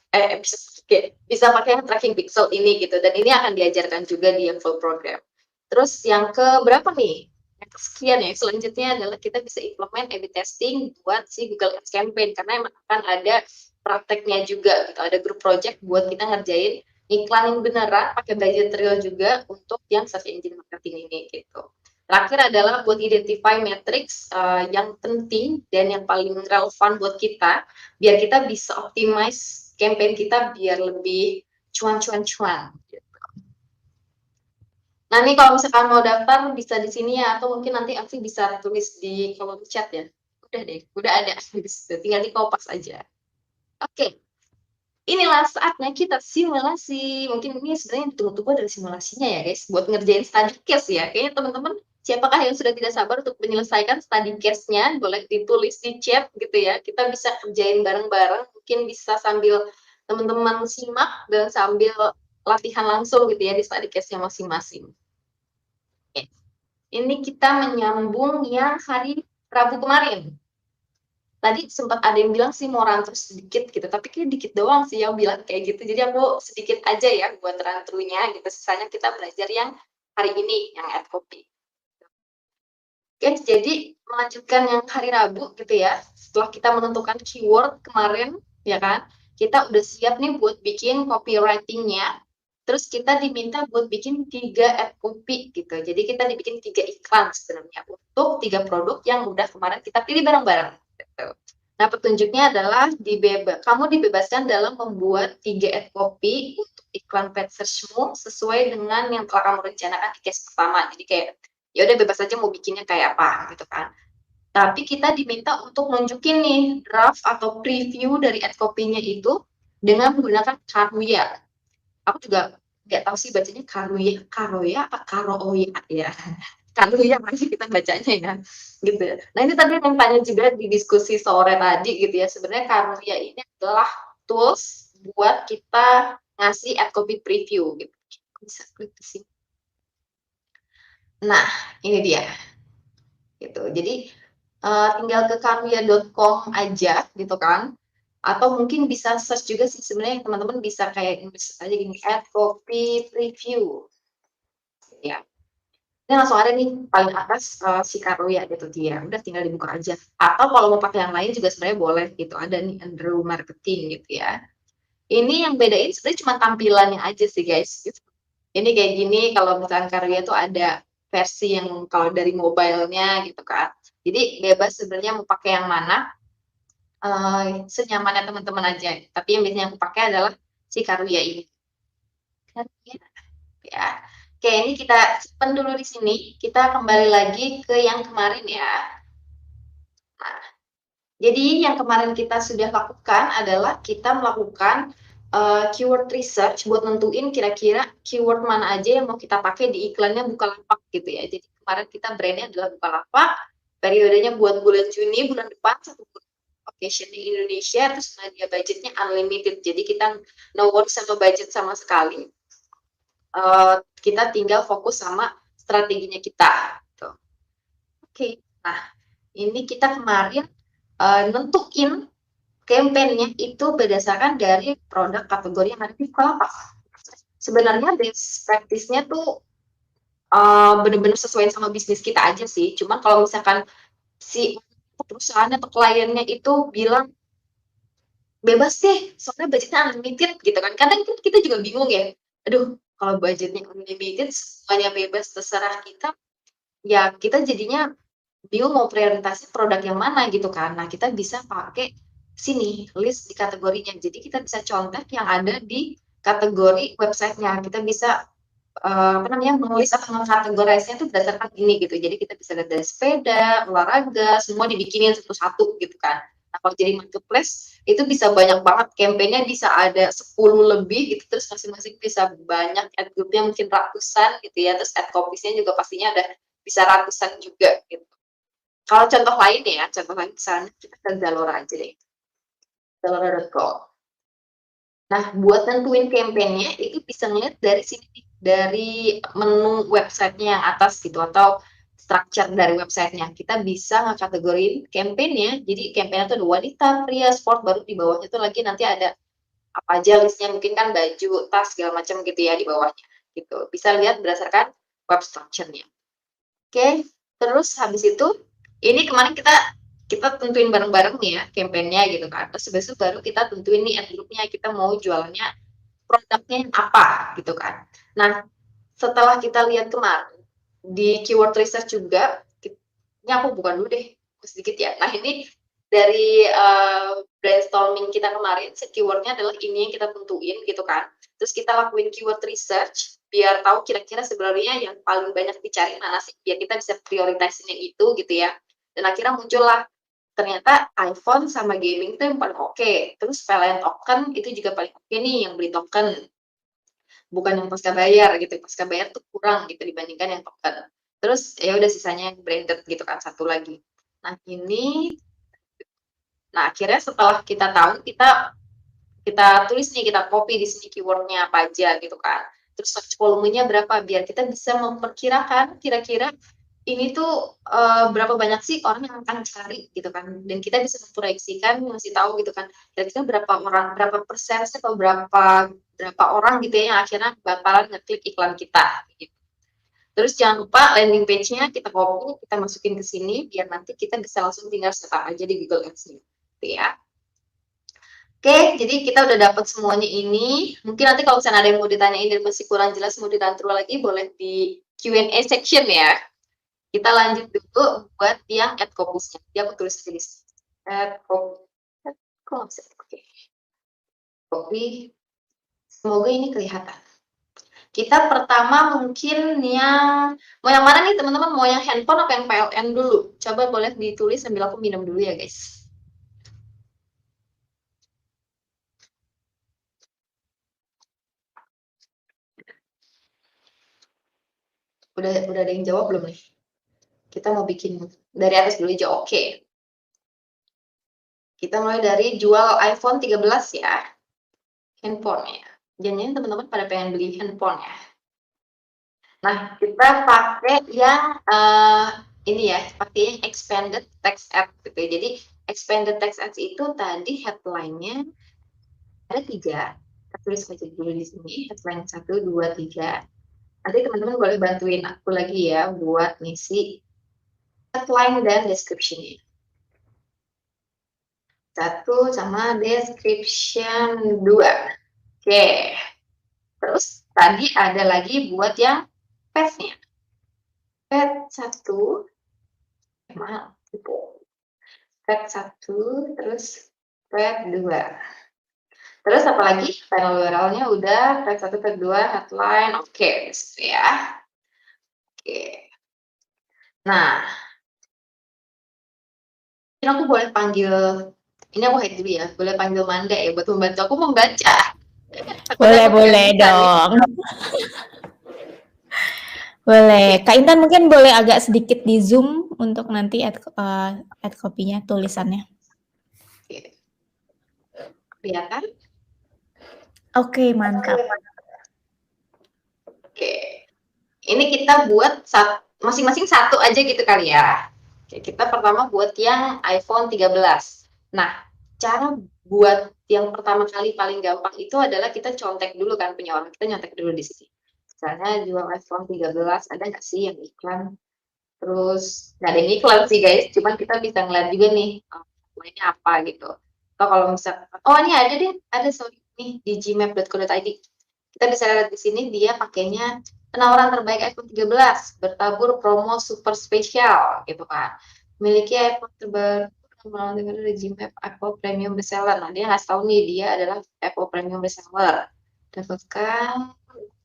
bisa pakai yang tracking pixel ini gitu, dan ini akan diajarkan juga di yang full program. Terus yang ke berapa nih? Yang kesekian ya, selanjutnya adalah kita bisa implement A/B testing buat si Google Ads campaign, karena emang akan ada prakteknya juga gitu, ada grup project buat kita ngerjain iklanin beneran pakai budget real juga untuk yang search engine marketing ini gitu. Terakhir adalah buat identify metrics yang penting dan yang paling relevan buat kita, biar kita bisa optimize campaign kita biar lebih cuan-cuan-cuan. Nah, ini kalau misalkan mau daftar bisa di sini ya, atau mungkin nanti Afi bisa tulis di kolom chat ya. Udah deh, udah ada, tinggal di kopas aja. Oke, inilah saatnya kita simulasi. Mungkin ini sebenarnya ditunggu-tunggu dari simulasinya ya guys, buat ngerjain study case ya. Kayaknya teman-teman siapakah yang sudah tidak sabar untuk menyelesaikan study case-nya, boleh ditulis di chat gitu ya. Kita bisa kerjain bareng-bareng, mungkin bisa sambil teman-teman simak dan sambil latihan langsung gitu ya di study case-nya masing-masing. Oke. Ini kita menyambung yang hari Rabu kemarin. Tadi sempat ada yang bilang sih mau run through sedikit gitu, tapi kayak dikit doang sih yang bilang kayak gitu. Jadi aku sedikit aja ya buat run through-nya gitu. Sisanya kita belajar yang hari ini, yang ad copy. Oke, jadi melanjutkan yang hari Rabu gitu ya. Setelah kita menentukan keyword kemarin, ya kan, kita udah siap nih buat bikin copywriting-nya. Terus kita diminta buat bikin 3 ad copy gitu. Jadi kita dibikin 3 iklan sebenarnya untuk 3 produk yang udah kemarin kita pilih bareng-bareng. Gitu. Nah, petunjuknya adalah kamu dibebaskan dalam membuat 3 ad copy untuk iklan paid search-mu sesuai dengan yang telah kamu rencanakan di case pertama. Jadi kayak ya udah bebas aja mau bikinnya kayak apa gitu kan. Tapi kita diminta untuk nunjukin nih draft atau preview dari ad copy-nya itu dengan menggunakan Caruya. Aku juga nggak tahu sih bacanya Karoya apa Karooya ya. Caruya masih kita bacanya ya gitu. Nah, ini tadi yang tanya juga di diskusi sore tadi gitu ya. Sebenarnya Caruya ini adalah tools buat kita ngasih ad copy preview gitu. Bisa klik di sini. Nah, ini dia gitu. Jadi tinggal ke karya.com aja gitu kan, atau mungkin bisa search juga sih sebenarnya teman-teman bisa kayak Inggris aja gini, ad copy preview ya. Ini langsung ada nih paling atas si Karya gitu dia. Udah tinggal dibuka aja. Atau kalau mau pakai yang lain juga sebenarnya boleh gitu. Ada nih Andrew Marketing gitu ya. Ini yang bedain sebenarnya cuma tampilannya aja sih guys. Gitu. Ini kayak gini kalau misalkan Karya itu ada versi yang kalau dari mobile-nya gitu kan. Jadi bebas sebenarnya mau pakai yang mana, senyamannya teman-teman aja. Tapi yang biasanya aku pakai adalah si Karuya ini. Karuya, ya. Oke, ini kita simpan dulu di sini. Kita kembali lagi ke yang kemarin ya. Nah, Jadi yang kemarin kita sudah lakukan adalah kita melakukan keyword research buat nentuin kira-kira keyword mana aja yang mau kita pakai di iklannya Bukalapak gitu ya. Jadi kemarin kita brandnya adalah Bukalapak, periodenya buat bulan Juni, bulan depan, 1 bulan occasion di Indonesia, terus dia budgetnya unlimited. Jadi kita no worry sama budget sama sekali. Kita tinggal fokus sama strateginya kita. Gitu. Oke, nah ini kita kemarin nentuin campaign-nya itu berdasarkan dari produk kategori yang ada di Bukalapak. Sebenarnya best practice-nya tuh bener-bener sesuai sama bisnis kita aja sih. Cuman kalau misalkan si perusahaan atau kliennya itu bilang bebas deh, soalnya budgetnya unlimited gitu kan. Kadang kita juga bingung ya. Aduh, kalau budgetnya unlimited, semuanya bebas terserah kita, ya kita jadinya bingung mau prioritasin produk yang mana gitu kan. Nah, kita bisa pakai sini list di kategorinya. Jadi kita bisa contek yang ada di kategori websitenya. Kita bisa apa namanya menulis atau mengkategorisnya itu berdasarkan ini gitu. Jadi kita bisa lihat dari sepeda, olahraga, semua dibikinin satu-satu gitu kan. Nah, kalau jadi marketplace itu bisa banyak banget campaign-nya, bisa ada 10 lebih gitu, terus masing-masing bisa banyak ad group-nya mungkin ratusan gitu ya, terus ad copies-nya juga pastinya ada bisa ratusan juga gitu. Kalau contoh lain ya, contoh lain misalnya kita ke Zalora aja deh, zalora.com. Nah, buat nentuin campaign-nya itu bisa ngeliat dari sini, dari menu websitenya yang atas gitu, atau structure dari websitenya. Kita bisa ngekategorin campaign-nya, jadi campaign-nya tuh ada wanita, pria, sport, baru di bawahnya tuh lagi nanti ada apa aja listnya, mungkin kan baju, tas, segala macam gitu ya di bawahnya, gitu. Bisa lihat berdasarkan web structure-nya. Oke, terus habis itu, ini kemarin kita tentuin bareng-bareng nih ya campaign-nya gitu kan. Terus habis itu baru kita tentuin nih ad group-nya, kita mau jualannya produknya apa gitu kan. Nah, setelah kita lihat kemarin di keyword research juga, ini aku bukan dulu deh, sedikit ya. Nah, ini dari brainstorming kita kemarin, keywordnya adalah ini yang kita tentuin gitu kan. Terus kita lakuin keyword research biar tahu kira-kira sebenarnya yang paling banyak dicari mana sih, biar kita bisa prioritasin yang itu gitu ya. Dan akhirnya muncullah ternyata iPhone sama gaming itu yang paling oke. Terus PLN token itu juga paling oke nih yang beli token, bukan yang pasca bayar gitu. Pasca bayar tuh kurang gitu dibandingkan yang token. Terus ya udah sisanya yang branded gitu kan, satu lagi. Nah akhirnya setelah kita tahu, kita tulis nih, kita copy di sini keywordnya apa aja gitu kan. Terus search volumenya berapa biar kita bisa memperkirakan kira-kira ini tuh berapa banyak sih orang yang akan cari gitu kan. Dan kita bisa memproyeksikan, ngasih tahu gitu kan, kira-kira berapa orang, berapa persen atau berapa orang gitu ya yang akhirnya bakalan ngeklik iklan kita gitu. Terus jangan lupa landing page-nya kita copy, kita masukin ke sini biar nanti kita bisa langsung tinggal setup aja di Google Ads-nya. Gitu ya. Oke, jadi kita udah dapat semuanya ini. Mungkin nanti kalau misalnya ada yang mau ditanyain dan masih kurang jelas, mau dirun lagi, boleh di Q&A section ya. Kita lanjut dulu buat yang ad copies-nya. Dia aku tulis di sini. Ad copy. Oke. Copy. Semoga ini kelihatan. Kita pertama mungkin yang mau yang mana nih teman-teman? Mau yang handphone apa yang PLN dulu? Coba boleh ditulis sambil aku minum dulu ya guys. Udah ada yang jawab belum nih? Kita mau bikin dari atas dulu aja. Oke. Kita mulai dari jual iPhone 13 ya. Handphone ya. Jangan-jangan teman-teman pada pengen beli handphone ya. Nah, kita pakai yang ini ya, pakai yang expanded text ads gitu ya. Jadi expanded text ads itu tadi headline-nya ada 3. Kita tulis aja dulu di sini, headline 1, 2, 3. Nanti teman-teman boleh bantuin aku lagi ya buat ngisi headline dan description-nya. 1 sama description 2. Oke. Terus tadi ada lagi buat yang page-nya. Page 1 mahal gitu. Page 1 terus page 2. Terus apalagi panel URL-nya udah page 1, page 2, headline, oke gitu ya. Oke. Nah, Mungkin aku boleh panggil, ini aku hide dulu ya, boleh panggil Manda ya buat membantu aku membaca. Takutnya aku Boleh bisa nih. dong. Boleh. Kak Intan mungkin boleh agak sedikit di zoom untuk nanti add copy-nya, tulisannya. Oke. Kelihatan? Oke, mantap. Oke. Ini kita buat masing-masing satu aja gitu kali ya. Oke, kita pertama buat yang iPhone 13. Nah, cara buat yang pertama kali paling gampang itu adalah kita contek dulu kan punya orang. Kita nyontek dulu di sini. Misalnya jual iPhone 13, ada nggak sih yang iklan? Terus nggak ada yang iklan sih guys, cuman kita bisa ngeliat juga nih mainnya apa gitu. Atau kalau misal, oh ini ada deh, ada sorry nih di gmap.co.id. Kita bisa lihat di sini dia pakainya penawaran terbaik iPhone 13, bertabur promo super spesial gitu kan. Memiliki iPhone terbaru malah dengan Gmap Apple Premium Reseller. Nah, dia ngasih tahu nih dia adalah Apple Premium Reseller. Dapatkan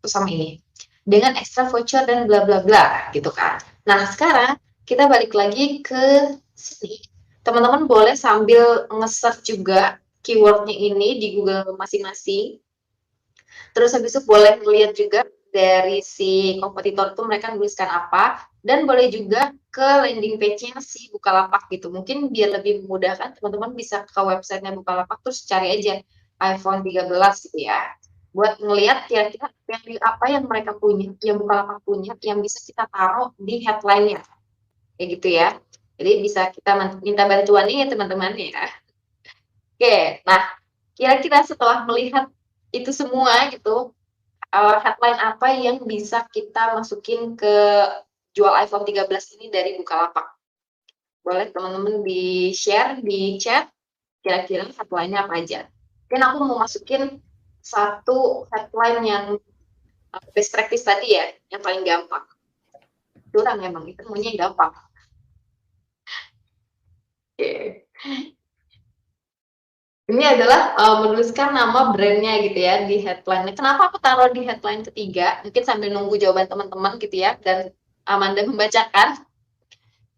sama ini dengan extra voucher dan bla bla bla gitu kan. Nah, sekarang kita balik lagi ke sini. Teman-teman boleh sambil nge-search juga keywordnya ini di Google masing-masing. Terus habis itu boleh melihat juga dari si kompetitor itu mereka nuliskan apa, dan boleh juga ke landing page-nya si Bukalapak gitu. Mungkin biar lebih memudahkan, teman-teman bisa ke website-nya Bukalapak terus cari aja iPhone 13 gitu ya. Buat ngelihat kira-kira apa yang mereka punya, yang Bukalapak punya, yang bisa kita taruh di headline-nya. Kayak gitu ya. Jadi bisa kita minta bantuannya ya teman-teman ya. Oke, nah kira-kira setelah melihat itu semua gitu, headline apa yang bisa kita masukin ke jual iPhone 13 ini dari Bukalapak? Boleh teman-teman di-share di chat, kira-kira headline-nya apa aja. Mungkin aku mau masukin satu headline yang best practice tadi ya, yang paling gampang. Curang emang, itu maunya yang gampang. Oke. Ini adalah menuliskan nama brandnya gitu ya di headline. Kenapa aku taruh di headline ketiga? Mungkin sambil nunggu jawaban teman-teman gitu ya, dan Amanda membacakan.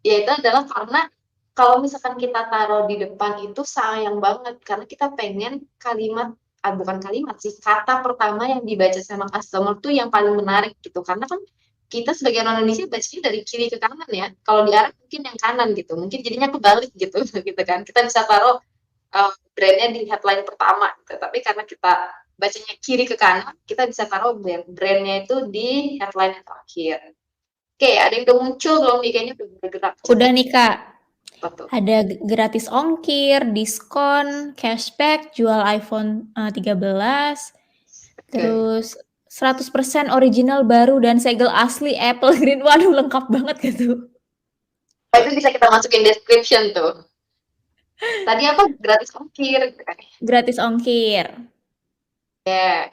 Yaitu adalah karena kalau misalkan kita taruh di depan itu sayang banget, karena kita pengen kalimat, bukan kalimat sih, kata pertama yang dibaca sama customer tuh yang paling menarik gitu. Karena kan kita sebagai orang Indonesia bacanya dari kiri ke kanan ya. Kalau di Arab mungkin yang kanan gitu. Mungkin jadinya kebalik gitu gitu kan. Kita bisa taruh brandnya di headline pertama gitu. Tapi karena kita bacanya kiri ke kanan, kita bisa taruh brandnya itu di headline yang terakhir. Oke, ada yang udah muncul belum nih? Kayaknya udah bergerak. Udah nih Kak. Betul. Ada gratis ongkir, diskon, cashback, jual iPhone 13, terus 100% original baru dan segel asli Apple Green. Waduh, lengkap banget gitu. Itu bisa kita masukin description tuh. Tadi apa? Gratis ongkir. Gratis ongkir. Ya.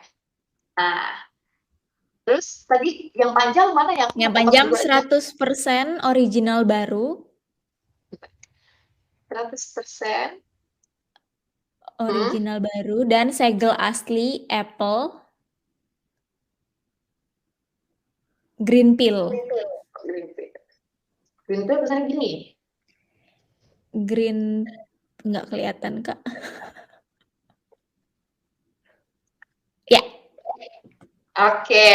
Nah, terus tadi yang panjang mana ya? Aku Yang mau panjang juga 100% original baru. 100%. Original baru dan segel asli Apple Green Pill. Green Pill. Green Pill tulisannya gini. Green nggak kelihatan Kak. Ya. Oke.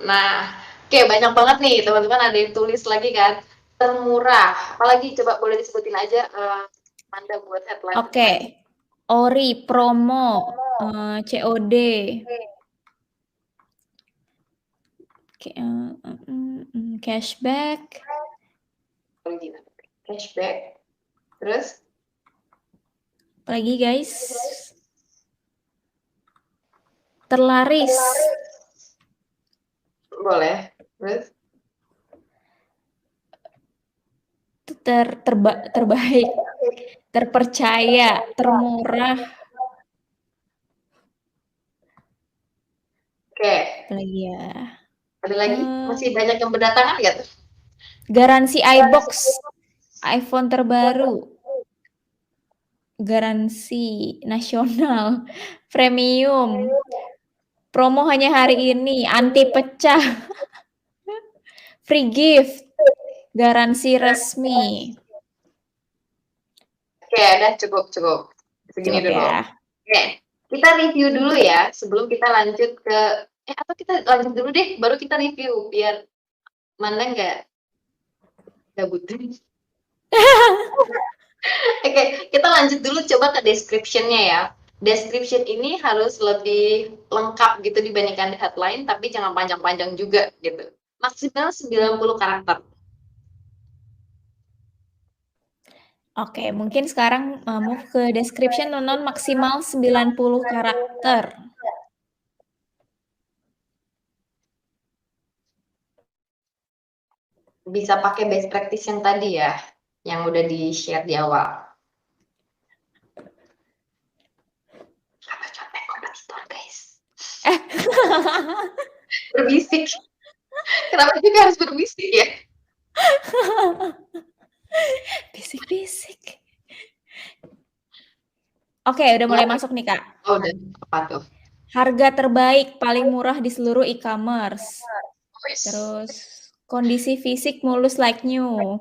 Nah, oke banyak banget nih teman-teman, ada yang tulis lagi kan. Termurah. Apalagi coba boleh disebutin aja Anda buat headline. Oke. Ori promo COD. Cashback. Cashback. Terus Apalagi guys. Terlaris. Boleh. Terus terbaik. Terpercaya, termurah. oke. Apalagi ya. Ada lagi? Masih banyak yang berdatangan nggak tuh? Garansi iBox. iPhone terbaru. Garansi nasional. Premium. Promo hanya hari ini. Anti pecah. Free gift. Garansi resmi. Oke, udah cukup. Segini Cukup dulu. ya. Oke, kita review dulu ya sebelum kita lanjut ke atau kita lanjut dulu deh, baru kita review biar mana nggak gabut. Oke, kita lanjut dulu coba ke description-nya ya. Description ini harus lebih lengkap gitu dibandingkan headline, tapi jangan panjang-panjang juga gitu. Maksimal 90 karakter. Oke, mungkin sekarang move ke description non maksimal 90 karakter. Bisa pakai best practice yang tadi ya, yang udah di-share di awal. Contek kompetitor, guys. Berbisik. Kenapa juga harus berbisik ya? Bisik-bisik. Oke, udah mulai masuk nih, Kak. Oh, udah. Apa tuh? Harga terbaik paling murah di seluruh e-commerce. Terus kondisi fisik mulus like new.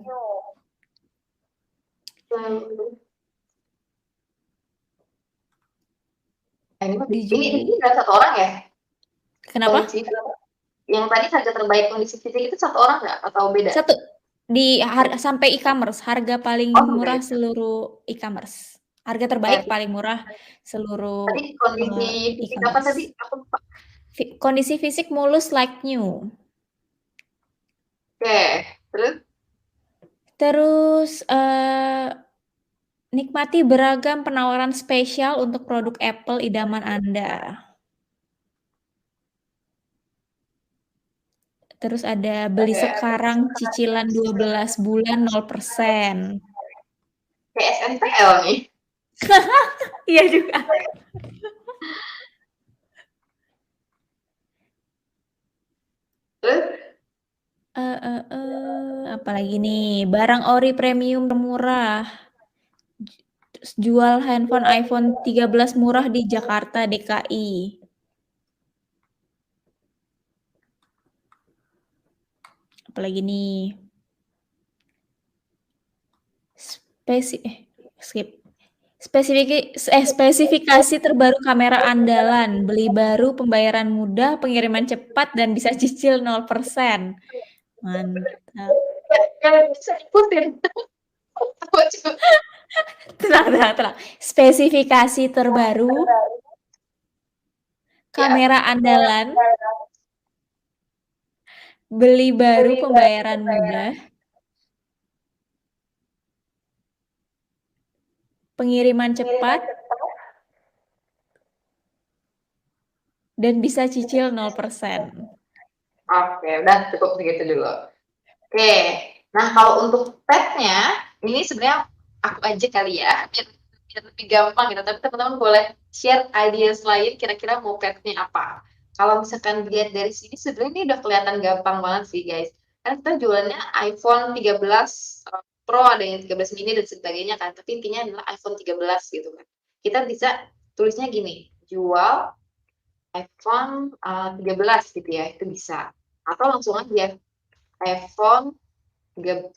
Ini nggak satu orang ya? Kenapa? Yang tadi harga terbaik kondisi fisik itu satu orang nggak atau beda? Satu. Sampai e-commerce, harga paling murah seluruh e-commerce. Harga terbaik paling murah seluruh tadi kondisi fisik apa tadi? Aku lupa. Kondisi fisik mulus like new. Oke, terus nikmati beragam penawaran spesial untuk produk Apple idaman Anda. Terus ada beli sekarang cicilan 12 bulan 0%. Kayak SNPL nih. Iya juga. Terus? Apalagi nih, barang ori premium termurah. Jual handphone iPhone 13 murah di Jakarta, DKI. Apalagi nih. Spesifikasi terbaru kamera andalan, beli baru, pembayaran mudah, pengiriman cepat, dan bisa cicil 0%. Mantap. Tenang. Spesifikasi terbaru, kamera andalan, beli baru, pembayaran mudah, pengiriman cepat, dan bisa cicil 0%. Oke, udah cukup segitu dulu. Oke, nah kalau untuk petnya, ini sebenarnya aku aja kali ya, biar lebih gampang gitu. Tapi teman-teman boleh share ideas lain, kira-kira mau petnya apa. Kalau misalkan dilihat dari sini, sebenarnya ini udah kelihatan gampang banget sih guys. Kan kita jualannya iPhone 13 Pro, ada yang 13 mini dan sebagainya kan. Tapi intinya adalah iPhone 13 gitu kan. Kita bisa tulisnya gini, jual iPhone 13 gitu ya, itu bisa. Atau langsung aja iPhone 3,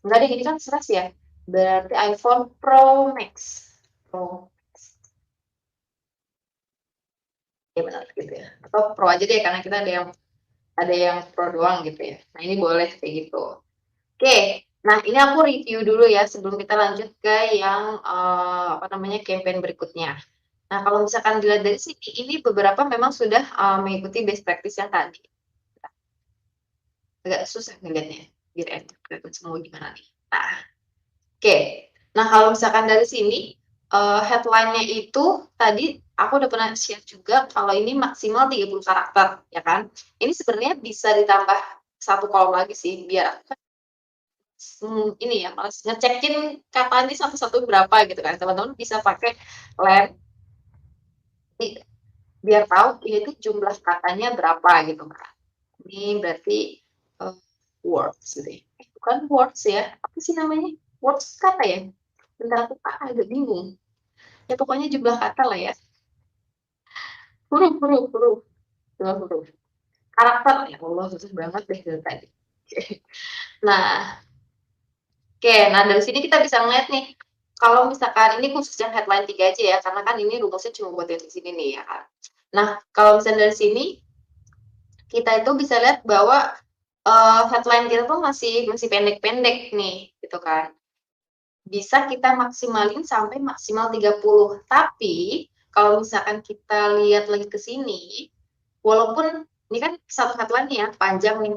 enggak deh, ini kan 11 ya, berarti iPhone Pro Max. Ya benar gitu ya, atau Pro aja deh karena kita ada yang Pro doang gitu ya. Nah ini boleh kayak gitu. Oke, nah ini aku review dulu ya sebelum kita lanjut ke yang campaign berikutnya. Nah kalau misalkan dilihat dari sini, ini beberapa memang sudah mengikuti best practice yang tadi. Agak susah ngeliatnya, biar enak kelihatan semua gimana nih. Nah, oke. Nah kalau misalkan dari sini headline-nya itu tadi aku udah pernah share juga kalau ini maksimal 30 karakter ya kan. Ini sebenarnya bisa ditambah satu kolom lagi sih biar ini ya malas ngecekin kata ini satu-satu berapa gitu kan. Teman-teman bisa pakai lem biar tahu ini tuh jumlah katanya berapa gitu kan. Ini berarti words gitu ya. Bukan words ya, apa sih namanya? Words kata ya. Bentar aku agak bingung. Ya pokoknya jumlah kata lah ya. Huruf. Karakter, ya Allah susah banget deh dari tadi. Nah, oke, nah dari sini kita bisa ngeliat nih kalau misalkan ini khusus yang headline 3 aja ya, karena kan ini rumusnya cuma buat yang di sini nih ya kan. Nah, kalau misalnya dari sini, kita itu bisa lihat bahwa headline kita tuh masih pendek-pendek nih, gitu kan. Bisa kita maksimalin sampai maksimal 30. Tapi, kalau misalkan kita lihat lagi ke sini, walaupun ini kan satu headline ya, panjang nih,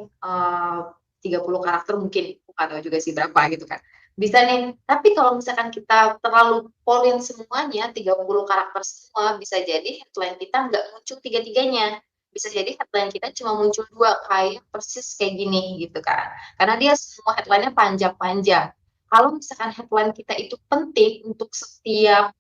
30 karakter mungkin, aku nggak tahu juga sih berapa gitu kan. Bisa nih, tapi kalau misalkan kita terlalu polin semuanya, 30 karakter semua, bisa jadi headline kita nggak muncul tiga-tiganya. Bisa jadi headline kita cuma muncul 2, kayak persis kayak gini, gitu kan. Karena dia semua headline-nya panjang-panjang. Kalau misalkan headline kita itu penting untuk setiap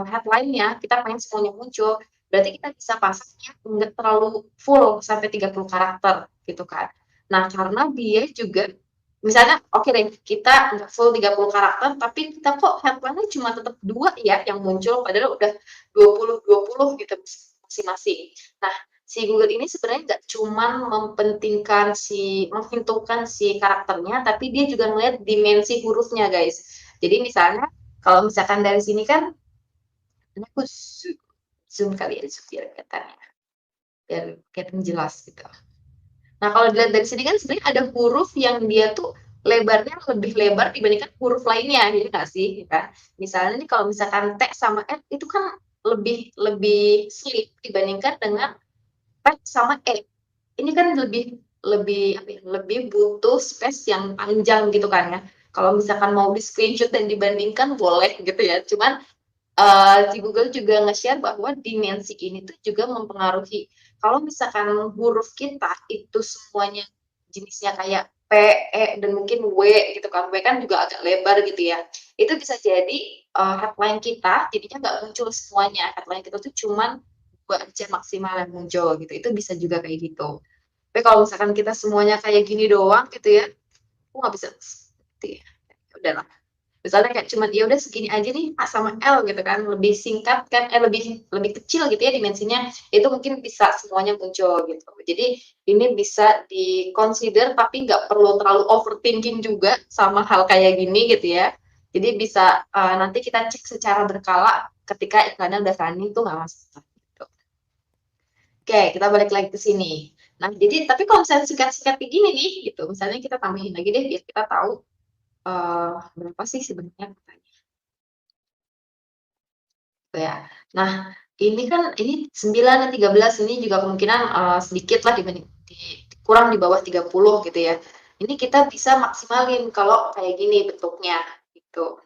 headline-nya, kita pengen semuanya muncul, berarti kita bisa pasangnya nggak terlalu full sampai 30 karakter gitu kan. Nah, karena dia juga misalnya oke deh, kita nggak full 30 karakter, tapi kita kok headline-nya cuma tetap 2 ya yang muncul, padahal udah 20 gitu masing-masing. Nah, si Google ini sebenarnya nggak cuman menghitungkan si karakternya, tapi dia juga ngelihat dimensi hurufnya, guys. Jadi misalnya, kalau misalkan dari sini kan, ini aku zoom kali ya, biar kelihatan jelas gitu. Nah, kalau dilihat dari sini kan sebenarnya ada huruf yang dia tuh lebarnya lebih lebar dibandingkan huruf lainnya, gitu nggak sih? Ya. Misalnya nih kalau misalkan T sama F itu kan lebih sulit dibandingkan dengan P sama E. Ini kan lebih lebih apa ya, lebih butuh space yang panjang gitu kan ya. Kalau misalkan mau di screenshot dan dibandingkan boleh gitu ya. Cuman di Google juga nge-share bahwa dimensi ini tuh juga mempengaruhi. Kalau misalkan huruf kita itu semuanya jenisnya kayak P, E, dan mungkin W gitu kan. W kan juga agak lebar gitu ya. Itu bisa jadi headline kita jadinya nggak muncul semuanya. Headline kita tuh cuman 2 aja maksimal yang muncul gitu. Itu bisa juga kayak gitu. Tapi kalau misalkan kita semuanya kayak gini doang gitu ya, aku nggak bisa gitu ya. Udahlah. Misalnya kayak cuman ya udah segini aja nih A sama L gitu kan, lebih singkat kan, lebih kecil gitu ya dimensinya, itu mungkin bisa semuanya muncul gitu. Jadi ini bisa di-consider tapi nggak perlu terlalu overthinking juga sama hal kayak gini gitu ya. Jadi bisa nanti kita cek secara berkala ketika iklannya udah running tuh nggak masalah gitu. Oke, kita balik lagi ke sini. Nah, jadi tapi kalau misalnya singkat-singkat kayak gini nih gitu, misalnya kita tambahin lagi deh biar kita tahu berapa sih sebenarnya katanya. Ya. Nah, ini kan ini 9 dan 13 ini juga kemungkinan sedikit lah kurang di bawah 30 gitu ya. Ini kita bisa maksimalin kalau kayak gini bentuknya gitu.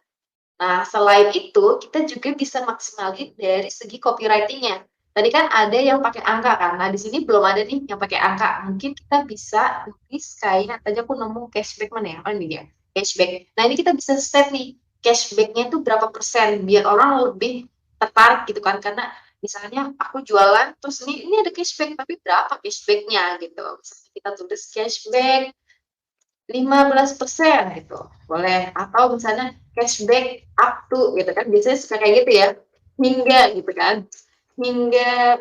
Nah, selain itu kita juga bisa maksimalin dari segi copywriting-nya. Tadi kan ada yang pakai angka kan. Nah, di sini belum ada nih yang pakai angka. Mungkin kita bisa tulis kayak tadi aku nemu cashback mana ya? Oh, ini dia. Cashback. Nah, ini kita bisa set nih cashback-nya itu berapa persen biar orang lebih tertarik gitu kan. Karena misalnya aku jualan terus ini ada cashback tapi berapa cashback-nya gitu. Misalnya kita tulis cashback 15% gitu, boleh. Atau misalnya cashback up to gitu kan, biasanya suka kayak gitu ya, hingga gitu kan, hingga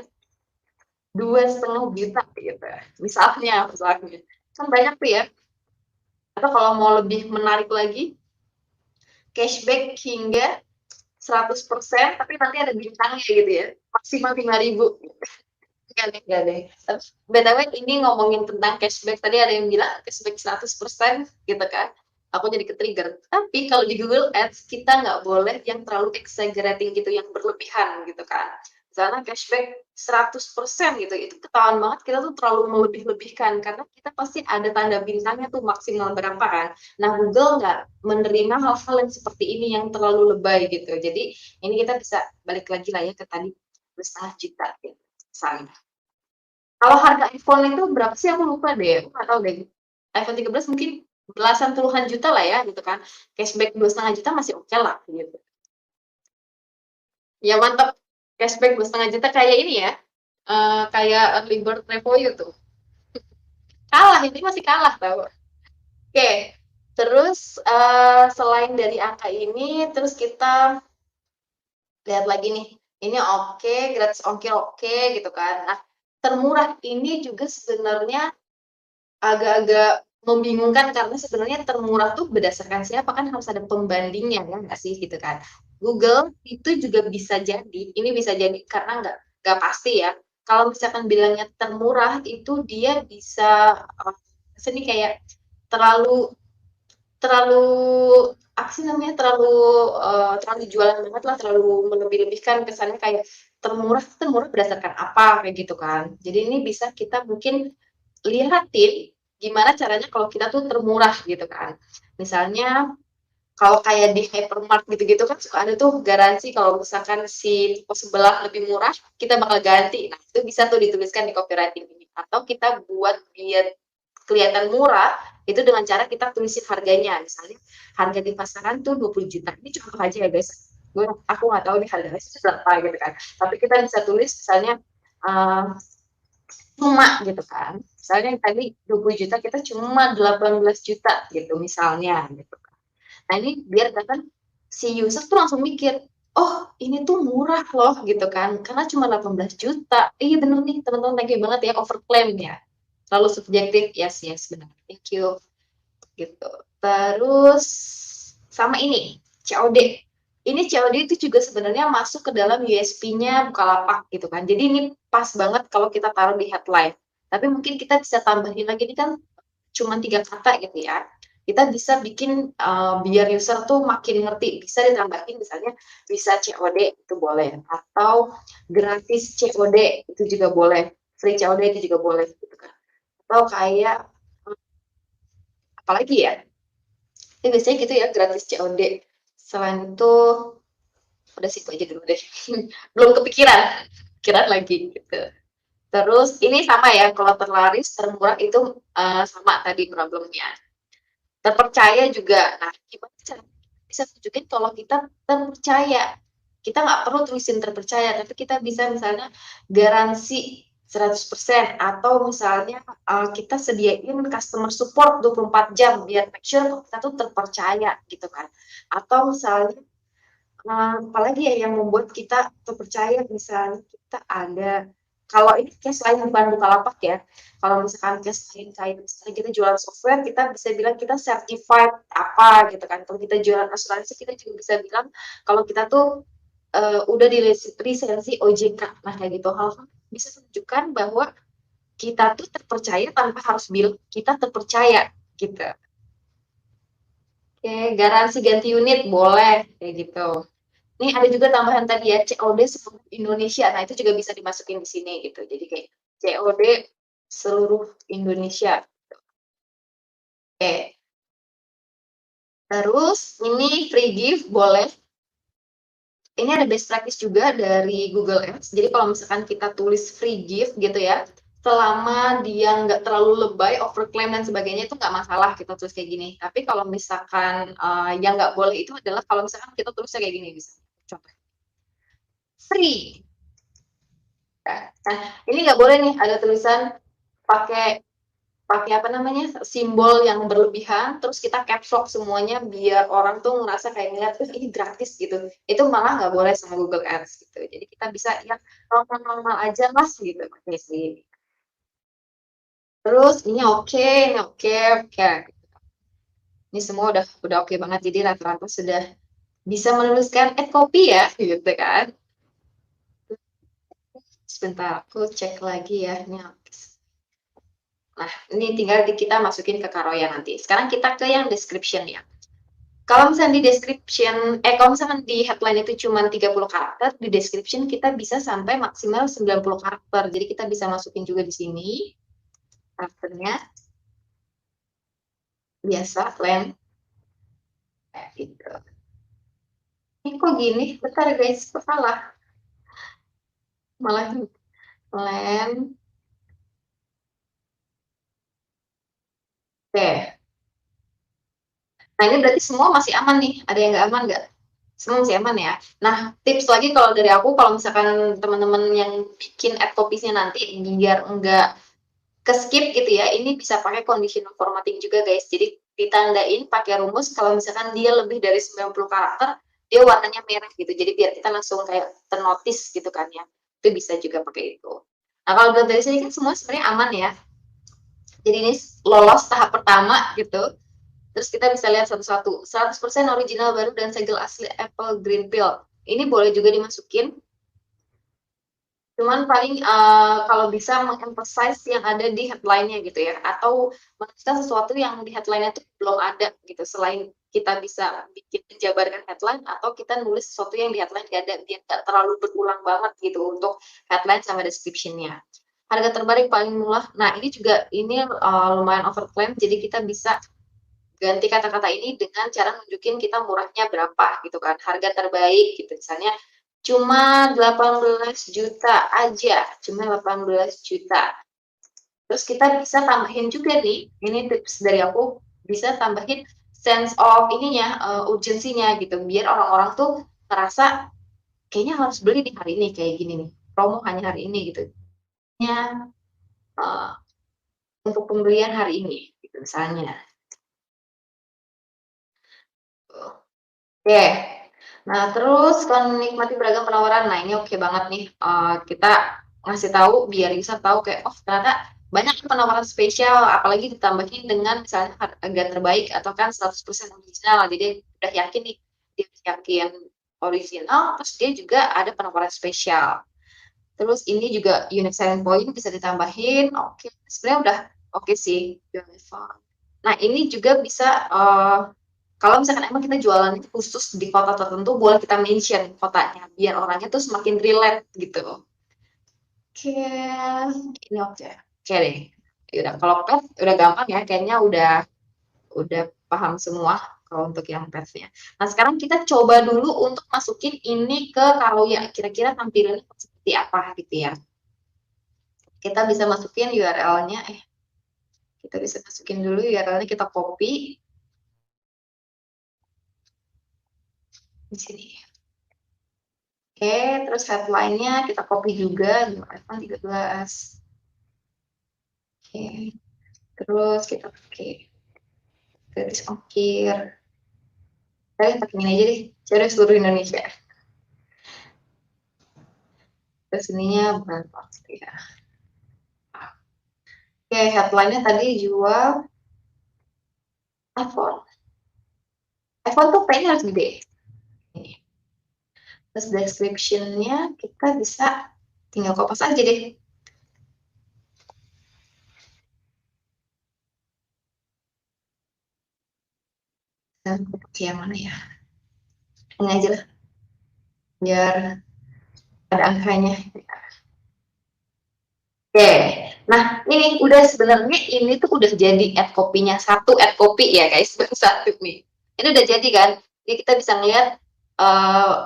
2,5 juta gitu, misalnya, kan banyak tuh ya. Atau kalau mau lebih menarik lagi, cashback hingga 100%, tapi nanti ada bintangnya gitu ya, maksimal 5.000. Enggak deh. BTW ini ngomongin tentang cashback, tadi ada yang bilang cashback 100% gitu kan. Aku jadi ke-trigger. Tapi kalau di Google Ads, kita nggak boleh yang terlalu exaggerating gitu, yang berlebihan gitu kan. Misalnya cashback 100% gitu, itu ketahuan banget kita tuh terlalu melebih-lebihkan, karena kita pasti ada tanda bintangnya tuh maksimal berapa kan. Nah, Google nggak menerima hal-hal yang seperti ini yang terlalu lebay gitu. Jadi, ini kita bisa balik lagi lah ya ke tadi, 2,5 juta gitu, misalnya. Kalau harga iPhone itu berapa sih aku lupa deh, aku nggak tahu deh. iPhone 13 mungkin belasan puluhan juta lah ya gitu kan. Cashback 2,5 juta masih oke lah gitu. Ya mantap. Cashback 2,5 juta kayak ini ya. Kayak early bird Revoyu tuh. Kalah, ini masih kalah tau. Oke. Terus selain dari angka ini, terus kita lihat lagi nih. Ini oke, gratis ongkir oke gitu kan. Nah, termurah ini juga sebenarnya agak-agak membingungkan karena sebenarnya termurah tuh berdasarkan siapa, kan harus ada pembandingnya ya nggak sih gitu kan. Google itu juga bisa jadi, ini bisa jadi karena nggak pasti ya. Kalau misalkan bilangnya termurah itu dia bisa sini kayak terlalu terlalu apa sih namanya terlalu jualan banget lah, terlalu melebih-lebihkan kesannya kayak termurah berdasarkan apa kayak gitu kan. Jadi ini bisa kita mungkin lihatin gimana caranya kalau kita tuh termurah gitu kan. Misalnya kalau kayak di hypermart gitu-gitu kan suka ada tuh garansi kalau misalkan si toko sebelah lebih murah, kita bakal ganti. Nah, itu bisa tuh dituliskan di copywriting ini. Atau kita buat biar kelihatan murah, itu dengan cara kita tulisin harganya. Misalnya, harga di pasaran tuh 20 juta. Ini contoh aja ya guys. Aku nggak tahu nih harganya berapa gitu kan. Tapi kita bisa tulis misalnya uh, cuma gitu kan. Misalnya yang tadi 20 juta, kita cuma 18 juta gitu misalnya gitu. Nah ini biar kan si user tuh langsung mikir, oh ini tuh murah loh gitu kan, karena cuma 18 juta. Iya bener nih teman-teman, thank you banget ya overclaim ya. Terlalu subjektif, yes benar, thank you gitu. Terus sama ini COD. Ini COD itu juga sebenarnya masuk ke dalam USP-nya Bukalapak gitu kan. Jadi ini pas banget kalau kita taruh di headline. Tapi mungkin kita bisa tambahin lagi, ini kan cuma 3 kata gitu ya. Kita bisa bikin biar user tuh makin ngerti, bisa ditambahin misalnya bisa COD itu boleh, atau gratis COD itu juga boleh, free COD itu juga boleh gitu kan. Atau kayak apalagi ya? Ini biasanya gitu ya, gratis COD. Selain itu udah situ aja dulu deh. Belum kepikiran lagi gitu. Terus ini sama ya, kalau terlaris, termurah itu sama tadi problemnya. Terpercaya juga. Nah, gimana cara bisa tunjukin kalau kita terpercaya? Kita nggak perlu tulisin terpercaya, tapi kita bisa misalnya garansi 100%, atau misalnya kita sediain customer support 24 jam biar make sure kita tuh terpercaya gitu kan. Atau misalnya apalagi ya yang membuat kita terpercaya, misalnya kita ada, kalau ini case lain bukan Bukalapak ya, kalau misalkan case lain kayak misalnya kita jualan software, kita bisa bilang kita certified apa gitu kan. Kalau kita jualan asuransi, kita juga bisa bilang kalau kita tuh udah di lisensi OJK. Nah kayak gitu, hal-hal bisa menunjukkan bahwa kita tuh terpercaya tanpa harus bilang kita terpercaya gitu. Oke, garansi ganti unit boleh kayak gitu. Ini ada juga tambahan tadi ya, COD seluruh Indonesia. Nah, itu juga bisa dimasukin di sini gitu. Jadi kayak COD seluruh Indonesia. Oke. Terus ini free gift boleh. Ini ada best practice juga dari Google Ads. Jadi kalau misalkan kita tulis free gift gitu ya, selama dia nggak terlalu lebay, overclaim dan sebagainya, itu nggak masalah kita tulis kayak gini. Tapi kalau misalkan yang nggak boleh itu adalah kalau misalkan kita tulisnya kayak gini, bisa. Contoh. Free. Nah, ini nggak boleh nih ada tulisan pakai pakai apa namanya, simbol yang berlebihan, terus kita caps lock semuanya biar orang tuh ngerasa kayak ngeliat ini gratis gitu. Itu malah nggak boleh sama Google Ads gitu. Jadi kita bisa yang normal-normal aja lah gitu pakai sih. Terus ini oke. Ini semua udah oke banget, jadi rata-rata sudah bisa menuliskan copy ya gitu kan. Sebentar aku cek lagi ya. Nah, ini tinggal kita masukin ke Karoya nanti. Sekarang kita ke yang description ya. Kalau misalnya di description, kalau misalnya di headline itu cuma 30 karakter, di description kita bisa sampai maksimal 90 karakter. Jadi kita bisa masukin juga di sini karakternya. Biasa, length. Gitu. Ini kok gini? Bentar guys, kok salah? Malah length. Oke. Nah, ini berarti semua masih aman nih. Ada yang nggak aman nggak? Semua masih aman ya. Nah, tips lagi kalau dari aku, kalau misalkan teman-teman yang bikin ad copies-nya nanti, biar nggak ke skip gitu ya, ini bisa pakai conditional formatting juga guys. Jadi ditandain pakai rumus kalau misalkan dia lebih dari 90 karakter, dia warnanya merah gitu. Jadi biar kita langsung kayak ternotis gitu kan ya. Itu bisa juga pakai itu. Nah, kalau dari sini kan semua sebenarnya aman ya. Jadi ini lolos tahap pertama gitu. Terus kita bisa lihat satu-satu. 100% original baru dan segel asli Apple Green Pill. Ini boleh juga dimasukin. Cuman paling kalau bisa mengemphasize yang ada di headline-nya gitu ya. Atau kita sesuatu yang di headline-nya itu belum ada gitu. Selain kita bisa bikin menjabarkan headline atau kita nulis sesuatu yang di headline gak ada. Biar gak terlalu berulang banget gitu untuk headline sama description-nya. Harga terbaik paling murah. Nah ini juga ini lumayan overclaim. Jadi kita bisa ganti kata-kata ini dengan cara nunjukin kita murahnya berapa gitu kan, harga terbaik gitu, misalnya cuma 18 juta aja, cuma 18 juta. Terus kita bisa tambahin juga nih, ini tips dari aku, bisa tambahin sense of ininya, urgensinya gitu, biar orang-orang tuh ngerasa kayaknya harus beli di hari ini kayak gini nih, promo hanya hari ini gitu. Ya, untuk pembelian hari ini gitu misalnya. Oke. Nah, terus kalau menikmati beragam penawaran, nah ini oke banget nih. Kita ngasih tahu biar bisa tahu kayak, oh ternyata banyak penawaran spesial, apalagi ditambahin dengan misalnya harga terbaik atau kan 100% original. Jadi udah yakin nih, dia yakin original, terus dia juga ada penawaran spesial. Terus ini juga unique selling point bisa ditambahin. Oke, sebenarnya udah oke sih. Nah, ini juga bisa kalau misalkan emang kita jualan itu khusus di kota tertentu, boleh kita mention kotanya, biar orangnya tuh semakin relate gitu. Oke, ini oke. Oke deh. Yaudah, kalau pet udah gampang ya, kayaknya udah paham semua kalau untuk yang petnya. Nah, sekarang kita coba dulu untuk masukin ini ke Karoya. Kira-kira tampilannya seperti apa gitu ya. Kita bisa masukin URL-nya. Kita bisa masukin dulu URL-nya, kita copy. Di sini. Oke, terus headline-nya kita copy juga, iPhone 13. Oke, terus kita pakai garis ongkir. Saya pakai ini aja deh, cari seluruh Indonesia. Terus ininya berapa ya? Oke, headline-nya tadi jual iPhone. iPhone tuh P-nya harus gede. Ini. Terus description-nya kita bisa tinggal kopas aja deh. Dan pakai yang mana ya? Ini aja lah, biar ada angkanya. Oke, nah ini udah sebenarnya ini tuh udah jadi ad copy-nya, satu ad copy ya guys, baru satu nih. Ini udah jadi kan, jadi kita bisa ngeliat,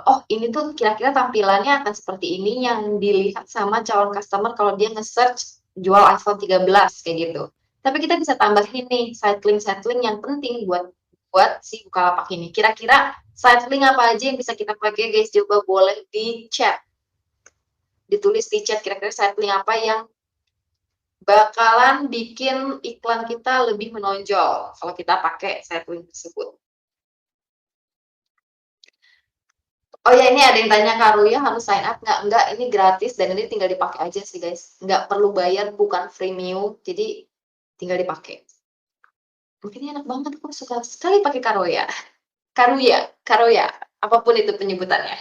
oh ini tuh kira-kira tampilannya akan seperti ini yang dilihat sama calon customer kalau dia nge-search jual iPhone 13 kayak gitu. Tapi kita bisa tambahin nih side link yang penting buat si Bukalapak ini. Kira-kira side link apa aja yang bisa kita pakai guys? Coba boleh di chat, ditulis di chat kira-kira side link apa yang bakalan bikin iklan kita lebih menonjol kalau kita pakai site link tersebut. Oh ya, ini ada yang tanya Karuya harus sign up nggak? Nggak, ini gratis dan ini tinggal dipakai aja sih guys. Nggak perlu bayar, bukan freemium, jadi tinggal dipakai. Mungkin ini enak banget, aku suka sekali pakai Karuya. Karuya, Karuya, apapun itu penyebutannya.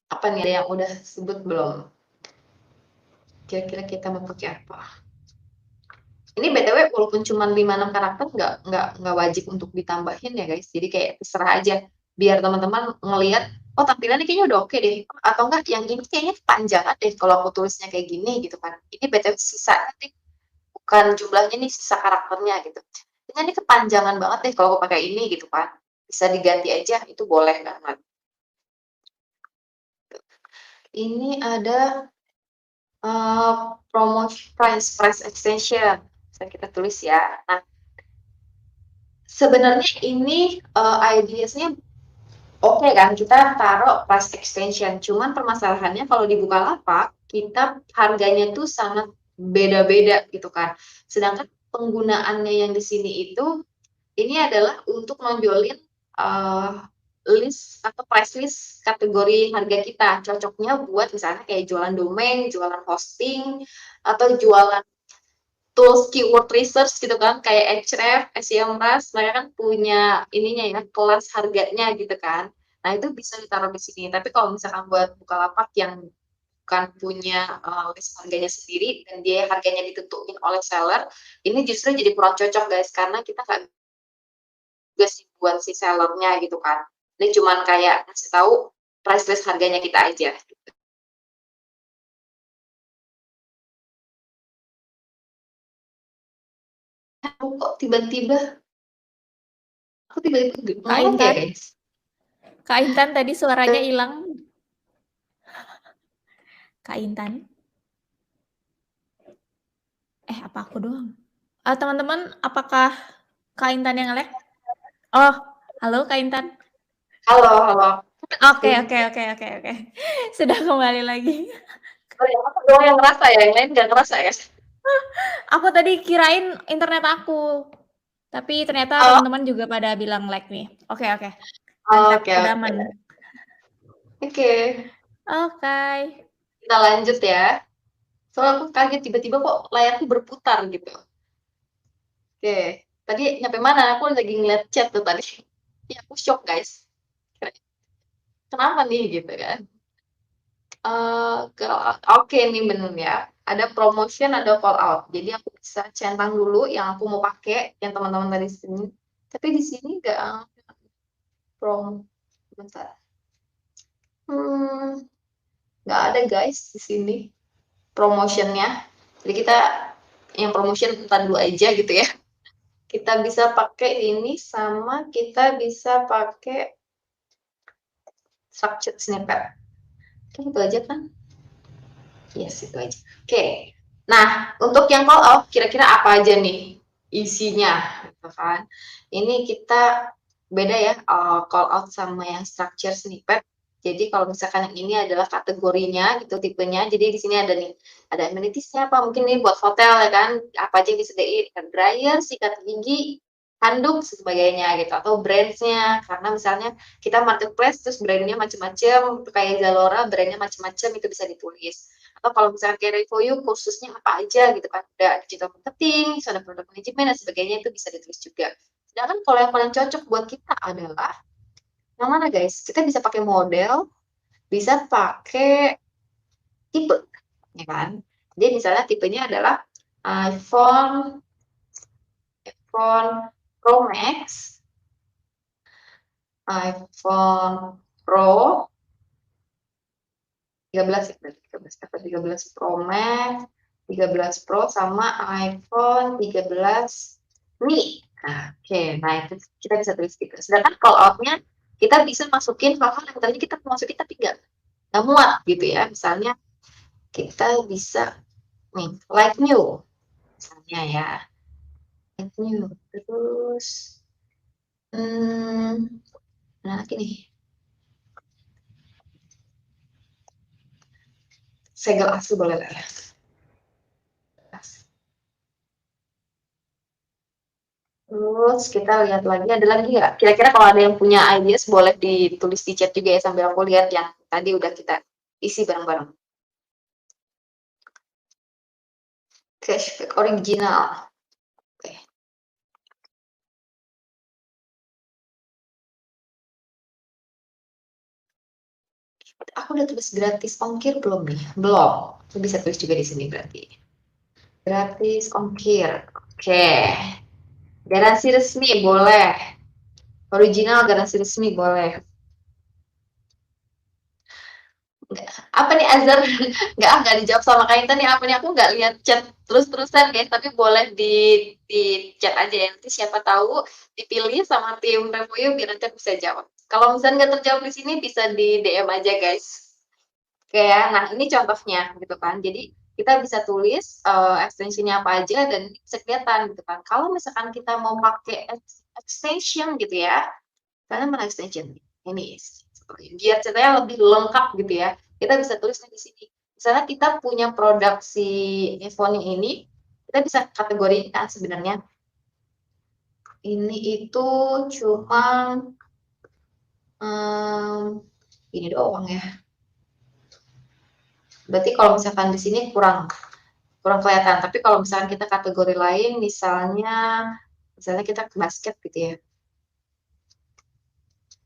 Apa nih, ada yang udah sebut belum? Kira-kira kita mau pakai apa? Ini BTW walaupun cuma 5-6 karakter nggak wajib untuk ditambahin ya guys. Jadi kayak terserah aja biar teman-teman ngelihat oh tampilannya kayaknya udah oke deh atau enggak yang ini kayaknya kepanjangan deh kalau aku tulisnya kayak gini gitu kan. Ini BTW sisa nanti bukan jumlahnya nih sisa karakternya gitu. Ini kepanjangan banget deh kalau aku pakai ini gitu kan. Bisa diganti aja itu boleh banget. Ini ada promo price extension. Bisa kita tulis ya. Nah, sebenarnya ini ideasnya oke kan, kita taruh price extension. Cuman permasalahannya kalau di Bukalapak, kita harganya tuh sangat beda-beda gitu kan. Sedangkan penggunaannya yang di sini itu, ini adalah untuk nonjolin list atau price list kategori harga kita. Cocoknya buat misalnya kayak jualan domain, jualan hosting, atau jualan tools keyword research gitu kan, kayak Ahrefs, Semrush, mereka kan punya ininya ya, kelas harganya gitu kan. Nah, itu bisa ditaruh di sini. Tapi kalau misalkan buat Bukalapak yang bukan punya list harganya sendiri dan dia harganya ditentuin oleh seller, ini justru jadi kurang cocok guys, karena kita nggak juga sih buat si sellernya gitu kan. Ini cuman kayak ngasih tahu price list harganya kita aja. Kok tiba-tiba aku tiba-tiba Kak ngomong ya Intan, guys. Kak Intan tadi suaranya hilang. Kak Intan. Apa aku doang? Teman-teman, apakah Kak Intan yang nge-lag? Oh, halo Kak Intan. Halo, halo. Oke. Sudah kembali lagi. Oh ya, aku doang yang ngerasa ya, yang lain nggak ngerasa ya. Aku tadi kirain internet aku, tapi ternyata Oh, teman-teman juga pada bilang lag nih. Oke. Mantap, oke, udah oke. aman. Oke, Oke. kita lanjut ya. Soalnya aku kaget tiba-tiba kok layarku berputar gitu. Oke, tadi nyampe mana? Aku lagi ngeliat chat tuh tadi. Ya, aku shock guys. Kenapa nih gitu kan? Oke nih bener ya. Ada promotion, ada call out. Jadi aku bisa centang dulu yang aku mau pakai, yang teman-teman tadi sini. Tapi di sini nggak prom. Bentar. Hmm, nggak ada guys di sini promotionnya. Jadi kita yang promotion entar dulu aja gitu ya. Kita bisa pakai ini sama kita bisa pakai structured snippet. Oke, itu aja kan? Yes, itu aja. Oke. Nah, untuk yang call out, kira-kira apa aja nih isinya? Gitu kan. Ini kita beda ya, call out sama yang structured snippet. Jadi kalau misalkan yang ini adalah kategorinya gitu tipenya. Jadi di sini ada nih, ada amenities-nya apa? Mungkin ini buat hotel ya kan, apa aja yang disediain, hair dryer, sikat gigi, handuk, sebagainya gitu. Atau brands-nya, karena misalnya kita marketplace terus brandnya macam-macam, kayak Zalora brandnya macam-macam itu bisa ditulis. Atau kalau misalnya kayak for you khususnya apa aja gitu kan, ada digital marketing, ada product management dan sebagainya, itu bisa ditulis juga. Sedangkan kalau yang paling cocok buat kita adalah yang mana guys? Kita bisa pakai model, bisa pakai tipe, ya kan? Jadi misalnya tipenya adalah iPhone Pro Max, iPhone Pro 13 ya, 13 apa 13 Pro Max, 13 Pro sama iPhone 13 mini. Nah, oke, nah itu kita bisa tulis gitu. Sedangkan call out-nya kita bisa masukin hal-hal yang tadinya kita masukin tapi nggak muat gitu ya. Misalnya kita bisa nih like new misalnya ya, like new terus nah lagi nih segel asli boleh lah ya. Terus kita lihat lagi, ada lagi nggak? Kira-kira kalau ada yang punya ideas boleh ditulis di chat juga ya sambil aku lihat yang tadi udah kita isi bareng-bareng. Cashback original. Oke. Aku udah tulis gratis ongkir belum nih? Belum. Aku bisa tulis juga di sini berarti. Gratis ongkir. Oke. Garansi resmi boleh. Original garansi resmi boleh. Apa nih Azhar? Nggak dijawab sama Kak Intan nih, apa nih, aku nggak lihat chat terus-terusan guys, tapi boleh di chat aja ya, nanti siapa tahu dipilih sama tim review biar nanti aku bisa jawab. Kalau misalnya nggak terjawab di sini bisa di DM aja guys. Oke ya, nah ini contohnya gitu kan, jadi kita bisa tulis extensionnya apa aja dan bisa kelihatan gitu kan. Kalau misalkan kita mau pakai extension gitu ya, karena mana extension ini biar ceritanya lebih lengkap gitu ya, kita bisa tulis di sini. Misalnya kita punya produk si iPhone ini, kita bisa kategorikan sebenarnya ini itu cuma ini doang ya. Berarti kalau misalkan di sini kurang kurang kelihatan. Tapi kalau misalnya kita kategori lain, misalnya kita ke basket gitu ya.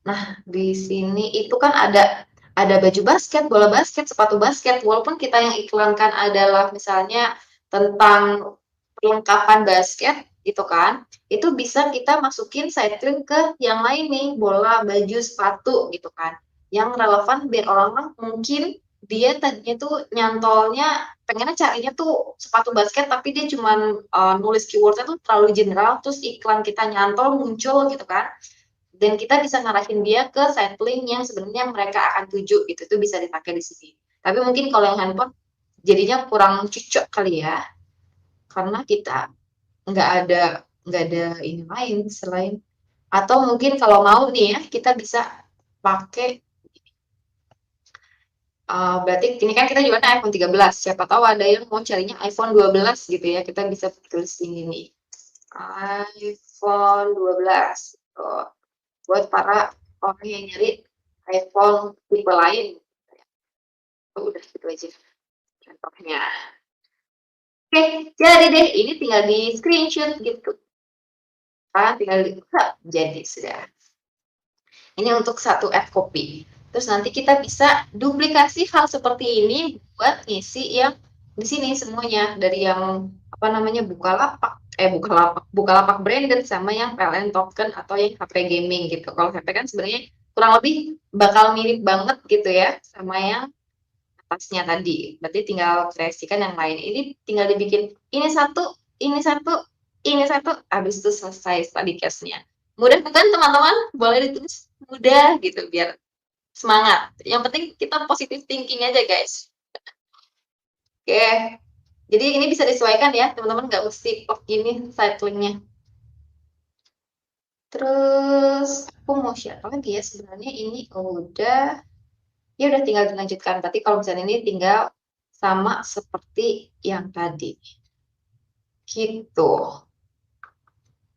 Nah, di sini itu kan ada baju basket, bola basket, sepatu basket. Walaupun kita yang iklankan adalah misalnya tentang perlengkapan basket gitu kan, itu bisa kita masukin sidelink ke yang lain nih, bola, baju, sepatu gitu kan. Yang relevan biar orang-orang mungkin dia tadinya tuh nyantolnya pengennya carinya tuh sepatu basket tapi dia cuman nulis keywordnya tuh terlalu general, terus iklan kita nyantol muncul gitu kan, dan kita bisa ngarahin dia ke site link yang sebenarnya mereka akan tuju gitu, itu bisa dipakai di sini. Tapi mungkin kalau yang handphone jadinya kurang cocok kali ya, karena kita nggak ada ini lain selain, atau mungkin kalau mau nih ya kita bisa pakai berarti ini kan kita juga ada iPhone 13, siapa tahu ada yang mau carinya iPhone 12 gitu ya, kita bisa tulis ini nih iPhone 12 gitu, buat para orang yang nyari iPhone tipe lain. Udah gitu aja contohnya. Oke, jadi deh ini tinggal di screenshot gitu. Tinggal di jadi sudah. Ini untuk satu app copy. Terus nanti kita bisa duplikasi hal seperti ini buat ngisi yang di sini semuanya, dari yang apa namanya Bukalapak branded sama yang PLN token atau yang HP gaming gitu. Kalau HP kan sebenarnya kurang lebih bakal mirip banget gitu ya sama yang atasnya tadi. Berarti tinggal kreasikan yang lain. Ini tinggal dibikin ini satu, ini satu, ini satu, habis itu selesai study case-nya. Mudah bukan teman-teman? Boleh ditulis mudah gitu biar semangat. Yang penting kita positive thinking aja guys. Oke. Jadi ini bisa disesuaikan ya teman-teman, nggak mesti plug gini side link-nya. Terus aku mau share lagi ya, sebenarnya ini udah ya udah tinggal dilanjutkan. Berarti kalau misalnya ini tinggal sama seperti yang tadi. Gitu.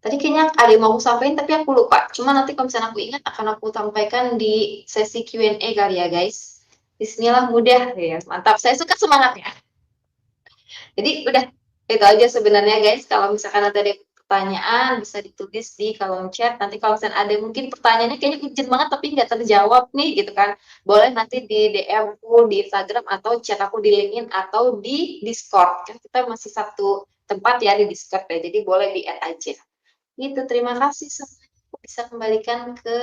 Tadi kayaknya ada yang mau aku sampaikan tapi aku lupa. Cuma nanti kalau misalnya aku ingat akan aku sampaikan di sesi Q&A kali ya guys. Bismillah mudah ya. Mantap. Saya suka semangatnya. Jadi udah itu aja sebenarnya guys. Kalau misalkan ada pertanyaan bisa ditulis di kolom chat. Nanti kalau misalnya ada mungkin pertanyaannya kayaknya urgent banget tapi nggak terjawab nih gitu kan. Boleh nanti di DM aku di Instagram atau chat aku di LinkedIn atau di Discord. Kan kita masih satu tempat ya di Discord ya. Jadi boleh di add aja. Gitu, terima kasih semuanya. Aku bisa kembalikan ke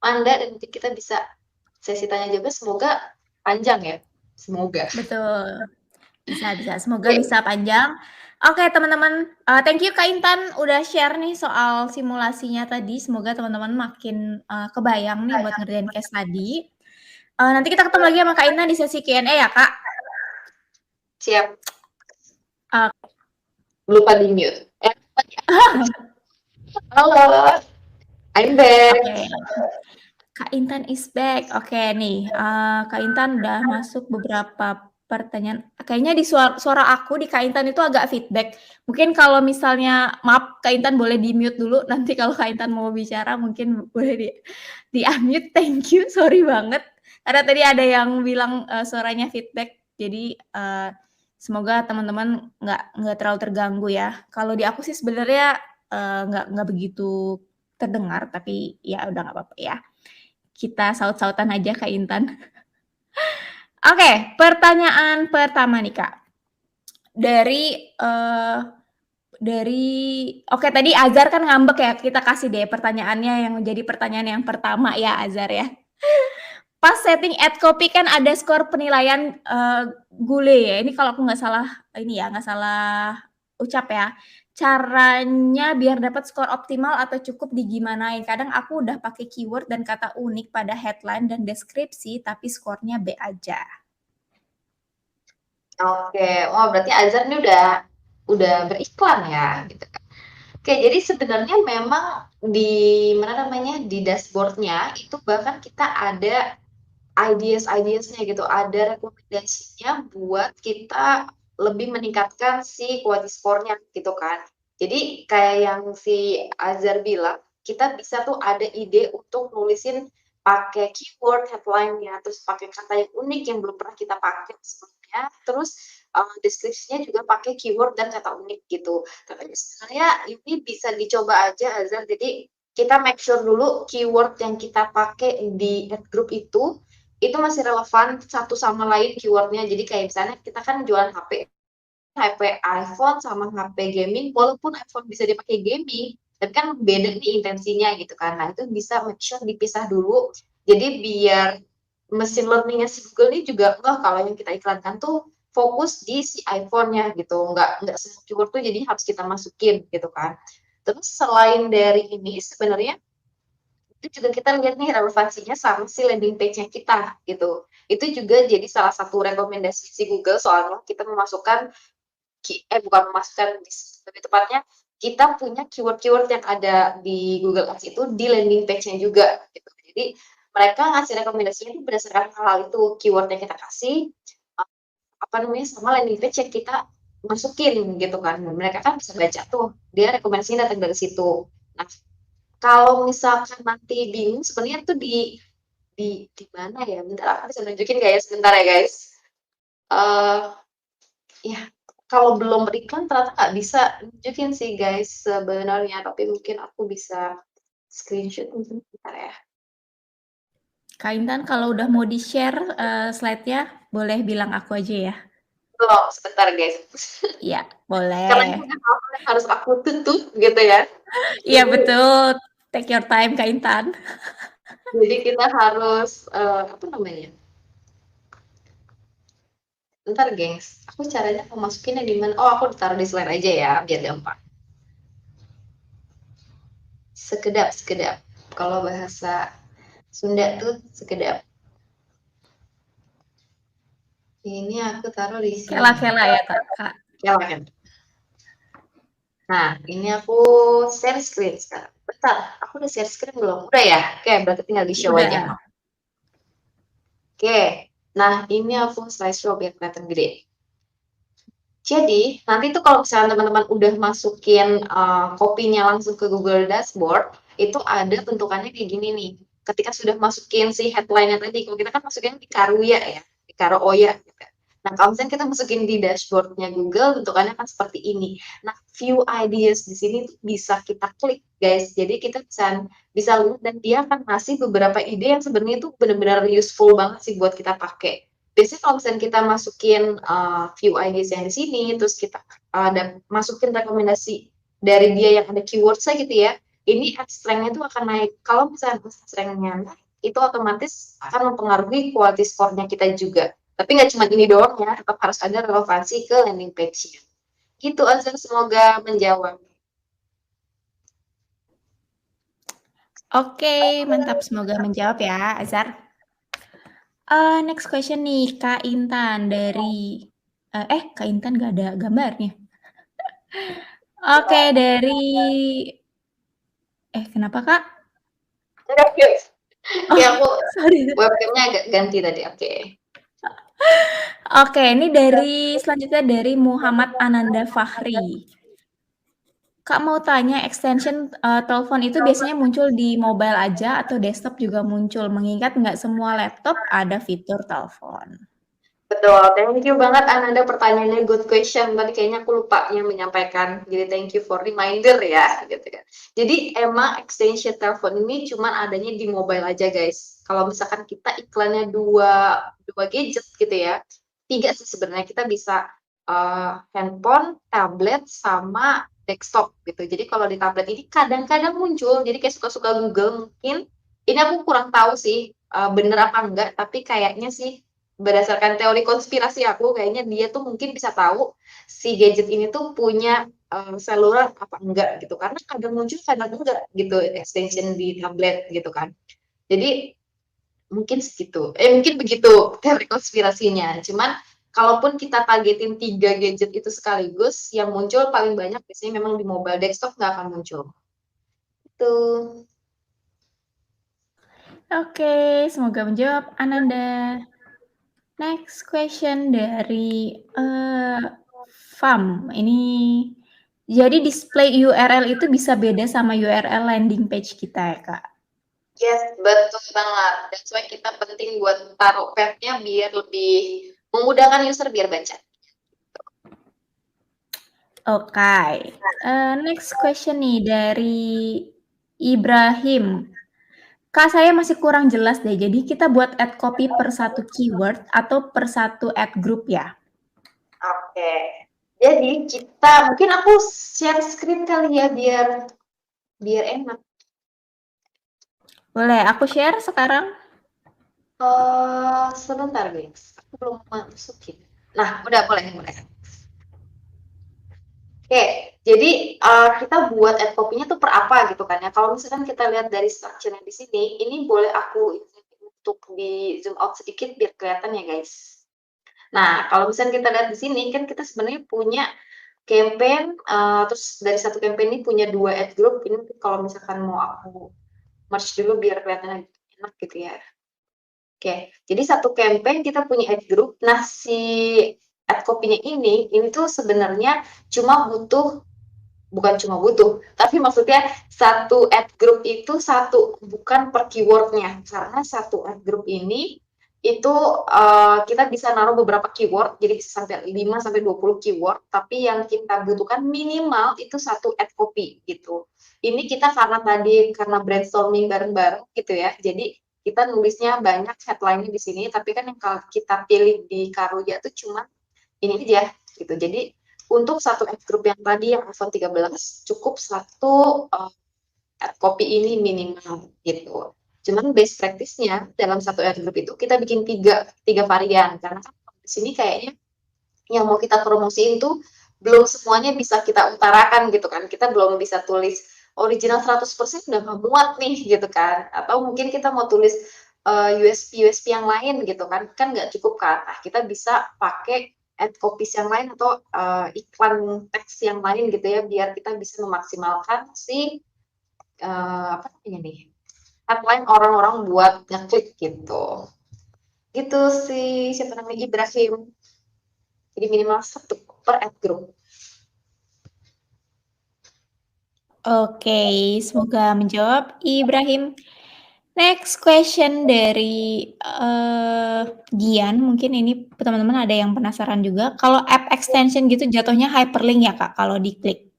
Anda dan nanti kita bisa sesi tanya jawab. Semoga panjang ya. Semoga. Betul. Bisa. Semoga bisa panjang. Oke, teman-teman. Thank you Kak Intan udah share nih soal simulasinya tadi. Semoga teman-teman makin kebayang nih buat ngerjain case tadi. Nanti kita ketemu lagi sama Kak Intan di sesi Q&A ya, Kak. Siap. Lupa di mute. Halo. I'm back. Oke. Kak Intan is back. Oke nih, Kak Intan udah masuk beberapa pertanyaan. Kayaknya di suara aku di Kak Intan itu agak feedback. Mungkin kalau misalnya maaf Kak Intan boleh di-mute dulu, nanti kalau Kak Intan mau bicara mungkin boleh di-unmute. Thank you, sorry banget. Karena tadi ada yang bilang suaranya feedback. Jadi semoga teman-teman nggak terlalu terganggu ya. Kalau di aku sih sebenarnya nggak begitu terdengar, tapi ya udah nggak apa-apa ya. Kita saut-sautan aja Kak Intan. Oke, pertanyaan pertama nih Kak. Oke tadi Azhar kan ngambek ya, kita kasih deh pertanyaannya yang menjadi pertanyaan yang pertama ya Azhar ya. Pas setting ad copy kan ada skor penilaian Gule ya. Ini kalau aku nggak salah ucap ya. Caranya biar dapat skor optimal atau cukup digimanain? Kadang aku udah pakai keyword dan kata unik pada headline dan deskripsi, tapi skornya B aja. Oke, berarti Azhar ini udah beriklan ya, gitu kan. Oke, jadi sebenarnya memang di dashboardnya itu bahkan kita ada ideas-ideasnya gitu, ada rekomendasinya buat kita lebih meningkatkan si quality score-nya gitu kan. Jadi kayak yang si Azhar bilang, kita bisa tuh ada ide untuk nulisin pakai keyword headline-nya, terus pakai kata yang unik yang belum pernah kita pakai sebelumnya, terus deskripsinya juga pakai keyword dan kata unik gitu. Tapi sebenarnya ini bisa dicoba aja Azhar. Jadi kita make sure dulu keyword yang kita pakai di ad group itu masih relevan satu sama lain keywordnya. Jadi kayak misalnya kita kan jualan HP iPhone sama HP gaming, walaupun iPhone bisa dipakai gaming, tapi kan beda nih intensinya gitu kan. Nah itu bisa make sure dipisah dulu. Jadi biar mesin learningnya si Google ini juga kalau yang kita iklankan tuh fokus di si iPhone-nya gitu, nggak semua keyword tuh jadi harus kita masukin gitu kan. Terus selain dari ini sebenarnya itu juga kita lihat nih relevansinya sama si landing page-nya kita gitu. Itu juga jadi salah satu rekomendasi si Google soalnya kita memasukkan bukan memasukkan lebih tepatnya kita punya keyword-keyword yang ada di Google Ads itu di landing page-nya juga gitu. Jadi mereka ngasih rekomendasinya itu berdasarkan hal itu keyword yang kita kasih sama landing page yang kita masukin gitu kan. Mereka kan bisa baca tuh dia rekomendasinya datang dari situ. Nah, kalau misalkan nanti bingung sebenarnya tuh di mana ya? Bentar aku bisa nunjukin gak ya sebentar ya guys. Ya kalau belum beriklan ternyata nggak bisa nunjukin sih guys sebenarnya, tapi mungkin aku bisa screenshot mungkin bentar ya. Kak Intan kalau udah mau di-share slide-nya, boleh bilang aku aja ya. Belum, sebentar guys. Iya, Karena boleh. ini hal yang harus aku tutup gitu ya. Iya Jadi, betul. Take your time Kak Intan. jadi kita harus apa namanya? Bentar gengs, aku caranya mau masukinnya di mana? Oh, aku taruh di slide aja ya, biar gampang. Sekedap, sekedap. Kalau bahasa Sunda tuh sekedap. Ini aku taruh di sini. Kela-kela ya Kak. Kela kan? Nah, ini aku share screen sekarang. Bentar, aku udah share screen belum? Udah ya? Oke, berarti tinggal di show aja. Udah. Oke, nah ini aku slideshow biar kelihatan gede. Jadi, nanti tuh kalau misalnya teman-teman udah masukin kopinya langsung ke Google Dashboard, itu ada bentukannya kayak gini nih. Ketika sudah masukin si headline-nya tadi, kalau kita kan masukin di Karuya ya, di Karo Oya gitu. Nah, kalau misalnya kita masukin di dashboard-nya Google, bentukannya kan seperti ini. Nah, view ideas di sini tuh bisa kita klik, guys. Jadi kita bisa lihat dan dia akan ngasih beberapa ide yang sebenarnya itu benar-benar useful banget sih buat kita pakai. Biasanya kalau misalnya kita masukin view ideas yang di sini, terus kita masukin rekomendasi dari dia yang ada keyword saya gitu ya, ini ad strength-nya itu akan naik. Kalau misalnya ad strength-nya naik, itu otomatis akan mempengaruhi quality score-nya kita juga. Tapi nggak cuma ini doang ya, tetap harus ada relevansi ke landing page-nya. Gitu Azhar, semoga menjawab. Oke, mantap. Semoga menjawab ya, Azhar. Next question nih, Kak Intan dari Kak Intan nggak ada gambarnya. Oke, dari kenapa Kak? Enggak, guys. Ya, Oh, aku sorry. webcamnya agak ganti tadi. Oke. Oke, ini selanjutnya dari Muhammad Ananda Fahri. Kak mau tanya extension telepon itu biasanya muncul di mobile aja atau desktop juga muncul? Mengingat nggak semua laptop ada fitur telepon. Betul, thank you banget Ananda, pertanyaannya good question. Tadi kayaknya aku lupa yang menyampaikan. Jadi thank you for reminder ya, gitu kan. Jadi emang extension telepon ini cuma adanya di mobile aja guys. Kalau misalkan kita iklannya dua gadget gitu ya, 3 sih sebenarnya kita bisa handphone, tablet, sama desktop gitu. Jadi kalau di tablet ini kadang-kadang muncul, jadi kayak suka-suka Google mungkin. Ini aku kurang tahu sih bener apa enggak, tapi kayaknya sih berdasarkan teori konspirasi aku kayaknya dia tuh mungkin bisa tahu si gadget ini tuh punya seluler apa enggak gitu, karena kadang muncul kadang enggak gitu extension di tablet gitu kan. Jadi mungkin segitu mungkin begitu teori konspirasinya. Cuman kalaupun kita targetin 3 gadget itu sekaligus, yang muncul paling banyak biasanya memang di mobile, desktop nggak akan muncul itu. Oke, semoga menjawab Ananda. Next question dari Fam. Ini jadi display URL itu bisa beda sama URL landing page kita ya, Kak? Yes, betul banget. That's why kita penting buat taruh path-nya biar lebih memudahkan user biar baca. Oke, next question nih dari Ibrahim. Kak, saya masih kurang jelas deh, jadi kita buat add copy per satu keyword atau per satu add group ya? Oke. Jadi kita mungkin aku share screen kali ya biar enak. Boleh aku share sekarang? Sebentar guys, aku belum masukin. Nah, udah boleh. Oke, jadi kita buat add copy-nya tuh per apa gitu kan ya. Kalau misalkan kita lihat dari structure-nya di sini, ini boleh aku untuk di zoom out sedikit biar kelihatan ya guys. Nah, kalau misalnya kita lihat di sini kan kita sebenarnya punya campaign, terus dari satu campaign ini punya 2 ad group. Ini kalau misalkan mau aku merge dulu biar kelihatan enak gitu ya. Oke, jadi satu campaign kita punya ad group. Nah, si ad copy-nya ini tuh sebenarnya bukan cuma butuh, tapi maksudnya satu ad group itu satu, bukan per keywordnya. Karena satu ad group ini itu kita bisa naruh beberapa keyword, jadi bisa sampai 5 sampai 20 keyword, tapi yang kita butuhkan minimal itu satu ad copy gitu. Ini kita karena brainstorming bareng-bareng gitu ya. Jadi kita nulisnya banyak headline-nya di sini, tapi kan yang kalau kita pilih di Karuya itu cuma ini aja gitu. Jadi untuk satu ad group yang tadi yang iPhone 13 cukup satu ad copy ini minimal gitu. Cuman best practice-nya dalam satu ad group itu kita bikin tiga varian karena kan di sini kayaknya yang mau kita promosiin tuh belum semuanya bisa kita utarakan gitu kan. Kita belum bisa tulis original 100% udah nggak muat nih gitu kan. Atau mungkin kita mau tulis USP yang lain gitu kan. Kan nggak cukup kan. Nah, kita bisa pakai ad copies yang lain atau iklan teks yang lain gitu ya biar kita bisa memaksimalkan si apa namanya nih headline orang-orang buat ngeklik gitu. Gitu sih siapa namanya Ibrahim. Jadi minimal satu per ad group. Oke, semoga menjawab Ibrahim. Next question dari Gian, mungkin ini teman-teman ada yang penasaran juga. Kalau app extension gitu jatuhnya hyperlink ya Kak, kalau diklik?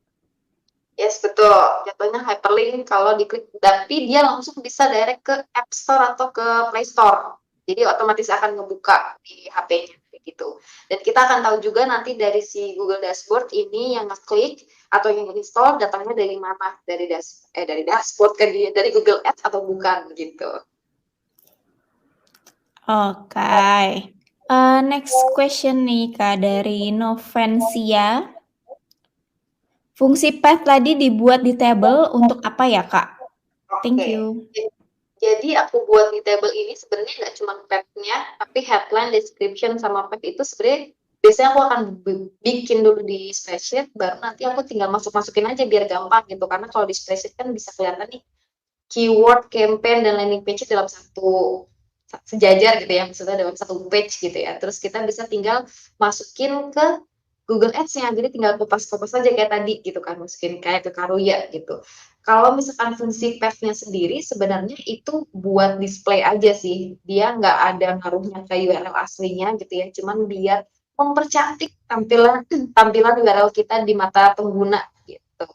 Yes, betul. Jatuhnya hyperlink kalau diklik, tapi dia langsung bisa direct ke App Store atau ke Play Store. Jadi otomatis akan ngebuka di HP-nya gitu. Dan kita akan tahu juga nanti dari si Google Dashboard ini yang ngeklik atau yang install datangnya dari mana? Dari dashboard kan dari Google Ads atau bukan gitu. Oke. Next question nih Kak dari Novencia. Fungsi path tadi dibuat di table untuk apa ya Kak? Thank Oke. you. Jadi aku buat di table ini sebenarnya nggak cuma path-nya, tapi headline, description, sama path itu sebenarnya biasanya aku akan bikin dulu di spreadsheet, baru nanti aku tinggal masukin aja biar gampang gitu. Karena kalau di spreadsheet kan bisa kelihatan nih keyword, campaign, dan landing page dalam satu sejajar gitu ya, maksudnya dalam satu page gitu ya. Terus kita bisa tinggal masukin ke Google Ads-nya, jadi tinggal kopas-kopas aja kayak tadi gitu kan, masukin kayak ke Karuya gitu. Kalau misalkan fungsi path-nya sendiri sebenarnya itu buat display aja sih, dia nggak ada ngaruhnya ke URL aslinya gitu ya, cuman biar mempercantik tampilan URL kita di mata pengguna gitu.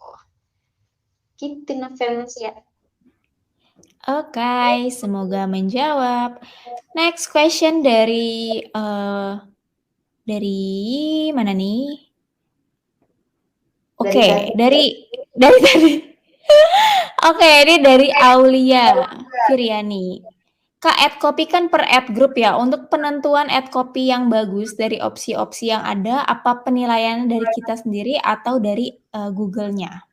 Gitu fans ya. Oke, semoga menjawab. Next question dari mana nih? Oke, dari tadi. Oke, ini dari Aulia Firiani. Kak, add copy kan per ad group ya. Untuk penentuan add copy yang bagus dari opsi-opsi yang ada, apa penilaian dari kita sendiri atau dari Google-nya?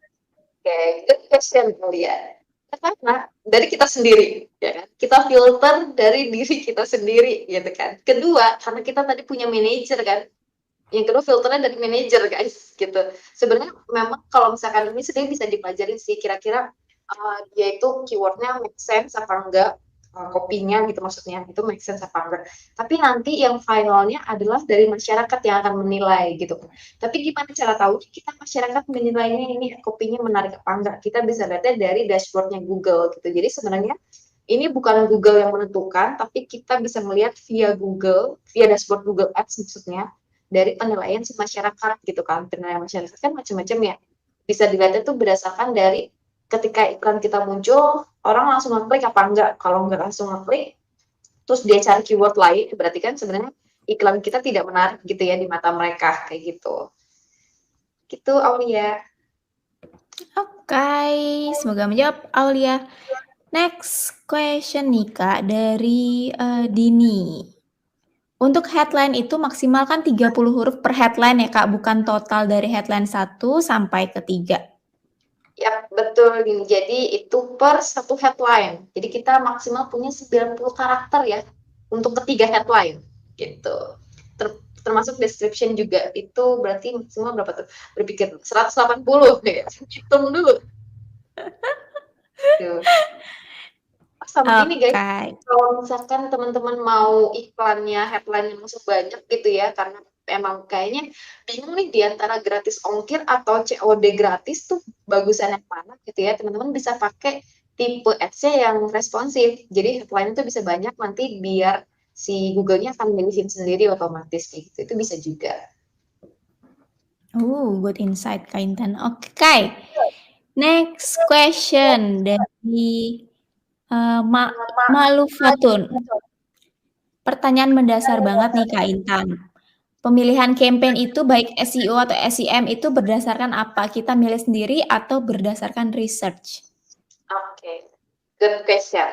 Oke, good question Aulia. Karena dari kita sendiri, ya kan? Kita filter dari diri kita sendiri, gitu kan. Kedua, karena kita tadi punya manajer kan. Yang kedua filternya dari manajer guys, gitu. Sebenarnya memang kalau misalkan ini sebenarnya bisa dipelajarin sih kira-kira dia itu keywordnya make sense apa enggak, kopinya gitu maksudnya itu make sense apa enggak. Tapi nanti yang finalnya adalah dari masyarakat yang akan menilai gitu. Tapi gimana cara tahu kita masyarakat menilainya ini kopinya menarik apa enggak? Kita bisa lihatnya dari dashboardnya Google gitu. Jadi sebenarnya ini bukan Google yang menentukan, tapi kita bisa melihat via Google, via dashboard Google Ads maksudnya, dari penilaian si masyarakat gitu kan. Penilaian masyarakat kan macam-macam ya. Bisa dilihat itu berdasarkan dari ketika iklan kita muncul, orang langsung ngeklik apa enggak. Kalau enggak langsung ngeklik, terus dia cari keyword lain, berarti kan sebenarnya iklan kita tidak menarik gitu ya di mata mereka, kayak gitu. Gitu, Aulia. Oke, semoga menjawab Aulia. Next question nih Kak, dari Dini. Untuk headline itu maksimal kan 30 huruf per headline ya Kak, bukan total dari headline 1 sampai ke 3. Ya, betul. Jadi itu per satu headline. Jadi kita maksimal punya 90 karakter ya untuk ketiga headline gitu. Termasuk description juga. Itu berarti maksimal berapa tuh? Berpikir 180 ya. Hitung dulu. Tuh. Sama ini guys, Oke. kalau misalkan teman-teman mau iklannya headline yang masuk banyak gitu ya, karena emang kayaknya bingung nih di antara gratis ongkir atau COD gratis tuh bagusan yang mana gitu ya, teman-teman bisa pakai tipe ads-nya yang responsif. Jadi headline itu bisa banyak, nanti biar si Google-nya akan milihin sendiri otomatis kayak gitu. Itu bisa juga. Good insight Kak Intan. Oke. Next question dari Malufatun. Pertanyaan mendasar banget nih Kak Intan. Pemilihan campaign itu baik SEO atau SEM itu berdasarkan apa? Kita milih sendiri atau berdasarkan research? Oke, good question.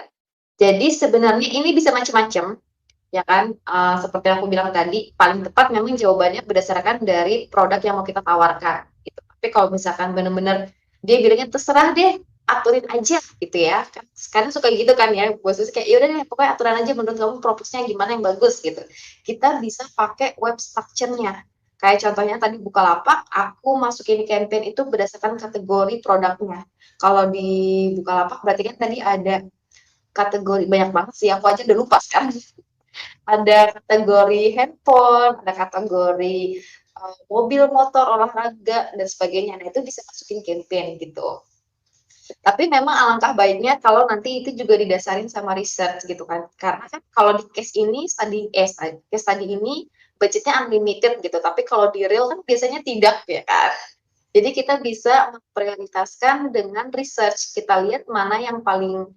Jadi sebenarnya ini bisa macam-macam, ya kan? Seperti yang aku bilang tadi, paling tepat memang jawabannya berdasarkan dari produk yang mau kita tawarkan. Gitu. Tapi kalau misalkan benar-benar dia bilangnya terserah deh, aturin aja gitu ya. Sekarang suka gitu kan ya, bos-bos kayak yaudah deh, pokoknya aturan aja menurut kamu proposnya gimana yang bagus gitu. Kita bisa pakai web structure-nya. Kayak contohnya tadi Bukalapak, aku masukin campaign itu berdasarkan kategori produknya. Kalau di Bukalapak berarti kan tadi ada kategori banyak banget sih, aku aja udah lupa sekarang. Ada kategori handphone, ada kategori mobil, motor, olahraga, dan sebagainya. Nah, itu bisa masukin campaign gitu. Tapi memang alangkah baiknya kalau nanti itu juga didasarin sama research gitu kan. Karena kan kalau di case ini, case tadi ini budgetnya unlimited gitu. Tapi kalau di real kan biasanya tidak ya kan. Jadi kita bisa memprioritaskan dengan research. Kita lihat mana yang paling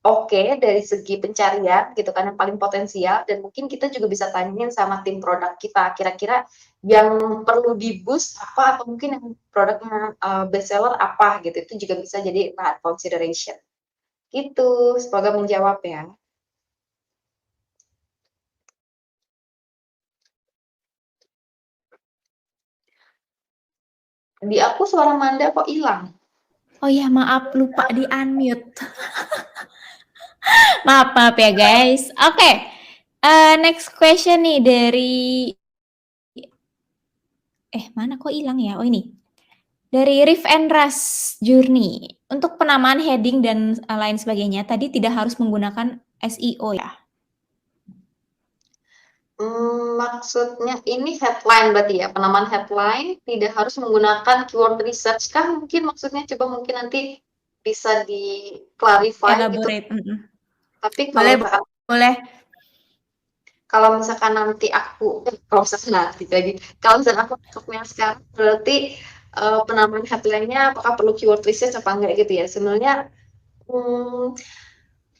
oke dari segi pencarian gitu kan, yang paling potensial, dan mungkin kita juga bisa tanyain sama tim produk kita kira-kira yang perlu di boost apa, atau mungkin yang produknya best seller apa gitu. Itu juga bisa jadi bahan consideration gitu. Semoga menjawab ya. Di aku suara Manda kok hilang. Oh ya, maaf lupa di unmute. maaf ya guys. Oke. Next question nih dari mana kok hilang ya? Oh ini. Dari Riff and Rush Journey. Untuk penamaan heading dan lain sebagainya tadi tidak harus menggunakan SEO ya. Maksudnya ini headline berarti ya, penamaan headline tidak harus menggunakan keyword research kah? Mungkin maksudnya, coba mungkin nanti bisa di-clarify gitu. Tapi kalau misalkan nanti aku, kalau misalkan aku masuknya sekarang, berarti penamaan headline-nya apakah perlu keyword research apa enggak gitu ya? Sebenarnya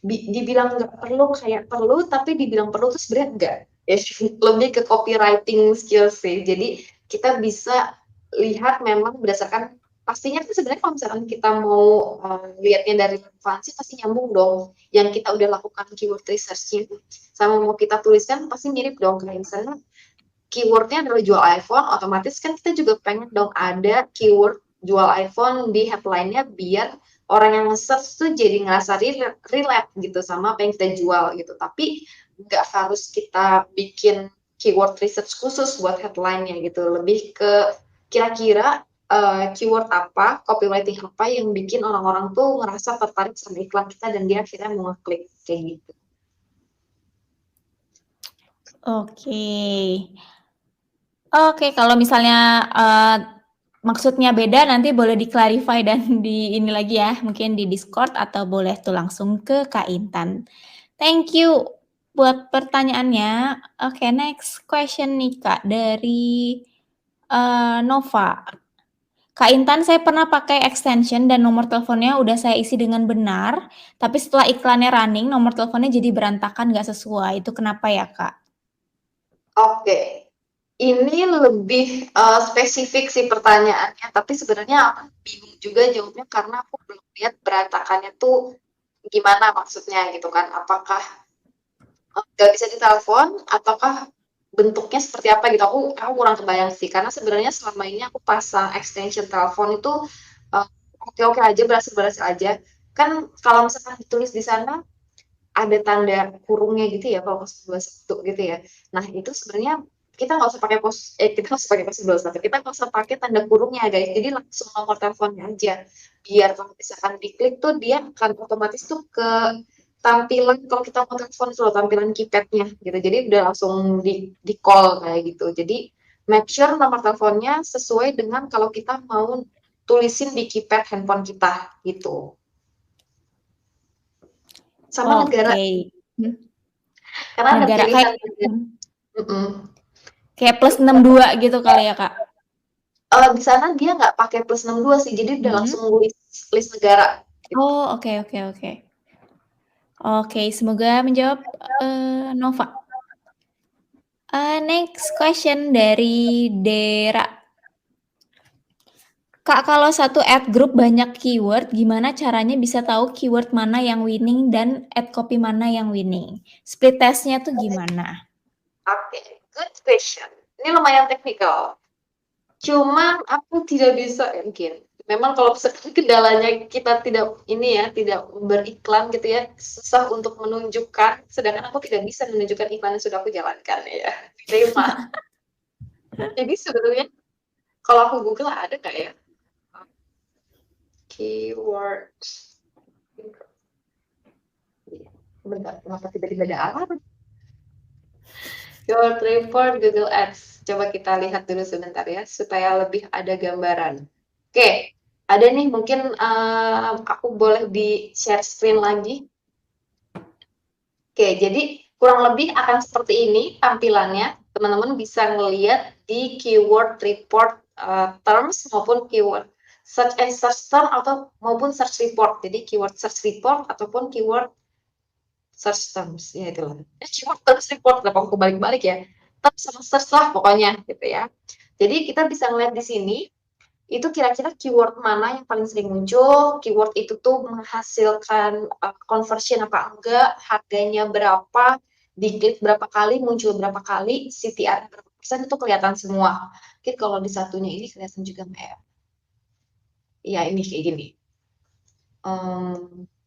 dibilang nggak perlu kayak perlu, tapi dibilang perlu tuh sebenarnya enggak. Ya, lebih ke copywriting skills sih. Jadi kita bisa lihat memang berdasarkan, pastinya kan sebenarnya kalau misalkan kita mau lihatnya dari relevansi pasti nyambung dong. Yang kita udah lakukan keyword research-nya sama mau kita tuliskan pasti mirip dong. Kayak misalnya keywordnya adalah jual iPhone, otomatis kan kita juga pengen dong ada keyword jual iPhone di headline-nya biar orang yang nge-search tuh jadi ngerasa relate gitu sama apa yang kita jual gitu. Tapi nggak harus kita bikin keyword research khusus buat headline-nya gitu. Lebih ke kira-kira keyword apa, copywriting apa yang bikin orang-orang tuh ngerasa tertarik sama iklan kita dan dia akhirnya mau ngeklik kayak gitu. Oke, kalau misalnya maksudnya beda nanti boleh di-clarify dan di ini lagi ya, mungkin di Discord atau boleh tuh langsung ke Kak Intan. Thank you buat pertanyaannya. Oke, next question nih, Kak, dari, Nova. Kak Intan, saya pernah pakai extension dan nomor teleponnya udah saya isi dengan benar, tapi setelah iklannya running, nomor teleponnya jadi berantakan, nggak sesuai. Itu kenapa ya, Kak? Oke, ini lebih spesifik sih pertanyaannya, tapi sebenarnya aku bingung juga jawabnya karena aku belum lihat berantakannya tuh gimana maksudnya gitu kan. Apakah nggak bisa ditelepon ataukah bentuknya seperti apa gitu. Aku kurang kebayang sih karena sebenarnya selama ini aku pasang extension telepon itu oke-oke aja, berhasil-berhasil aja. Kan kalau misalkan ditulis di sana ada tanda kurungnya gitu ya kalau 021 gitu ya. Nah, itu sebenarnya kita nggak usah pakai kita nggak usah pakai 021, kita nggak usah pakai tanda kurungnya guys. Jadi langsung nomor teleponnya aja. Biar kalau misalkan diklik tuh dia akan otomatis tuh ke tampilan kalau kita mau telepon itu loh, tampilan keypadnya gitu. Jadi udah langsung di call kayak gitu. Jadi make sure nomor teleponnya sesuai dengan kalau kita mau tulisin di keypad handphone kita gitu. Sama negara, Oke. karena ada Negara kayak pilihan negara. kayak plus 62 gitu kali ya, Kak? Di sana dia nggak pakai plus 62 sih, jadi udah langsung list negara. Oh, oke oke oke. Oke, semoga menjawab, Nova. Next question dari Dera. Kak, kalau satu ad group banyak keyword, gimana caranya bisa tahu keyword mana yang winning dan ad copy mana yang winning? Split testnya tuh gimana? Oke, good question. Ini lumayan teknikal. Cuman aku tidak bisa mungkin. Memang kalau misalkan kendalanya kita tidak beriklan gitu ya, susah untuk menunjukkan. Sedangkan aku tidak bisa menunjukkan iklan yang sudah aku jalankan ya. Terima. Jadi sebenarnya kalau aku Google ada nggak ya keywords? Bentar, kenapa tiba-tiba ada alarm? Keyword report Google Ads. Coba kita lihat dulu sebentar ya, supaya lebih ada gambaran. Oke, ada nih mungkin aku boleh di share screen lagi. Oke, jadi kurang lebih akan seperti ini tampilannya. Teman-teman bisa ngelihat di keyword report terms maupun keyword search and search term atau maupun search report. Jadi keyword search report ataupun keyword search terms, ya itulah. Keyword search report, kenapa aku balik-balik ya? Terms sama search lah pokoknya gitu ya. Jadi kita bisa ngeliat di sini itu kira-kira keyword mana yang paling sering muncul, keyword itu tuh menghasilkan conversion apa enggak, harganya berapa, diklik berapa kali, muncul berapa kali, CTR berapa persen, itu kelihatan semua. Mungkin kalau di satunya ini kelihatan juga nggak ya? Ya ini kayak gini.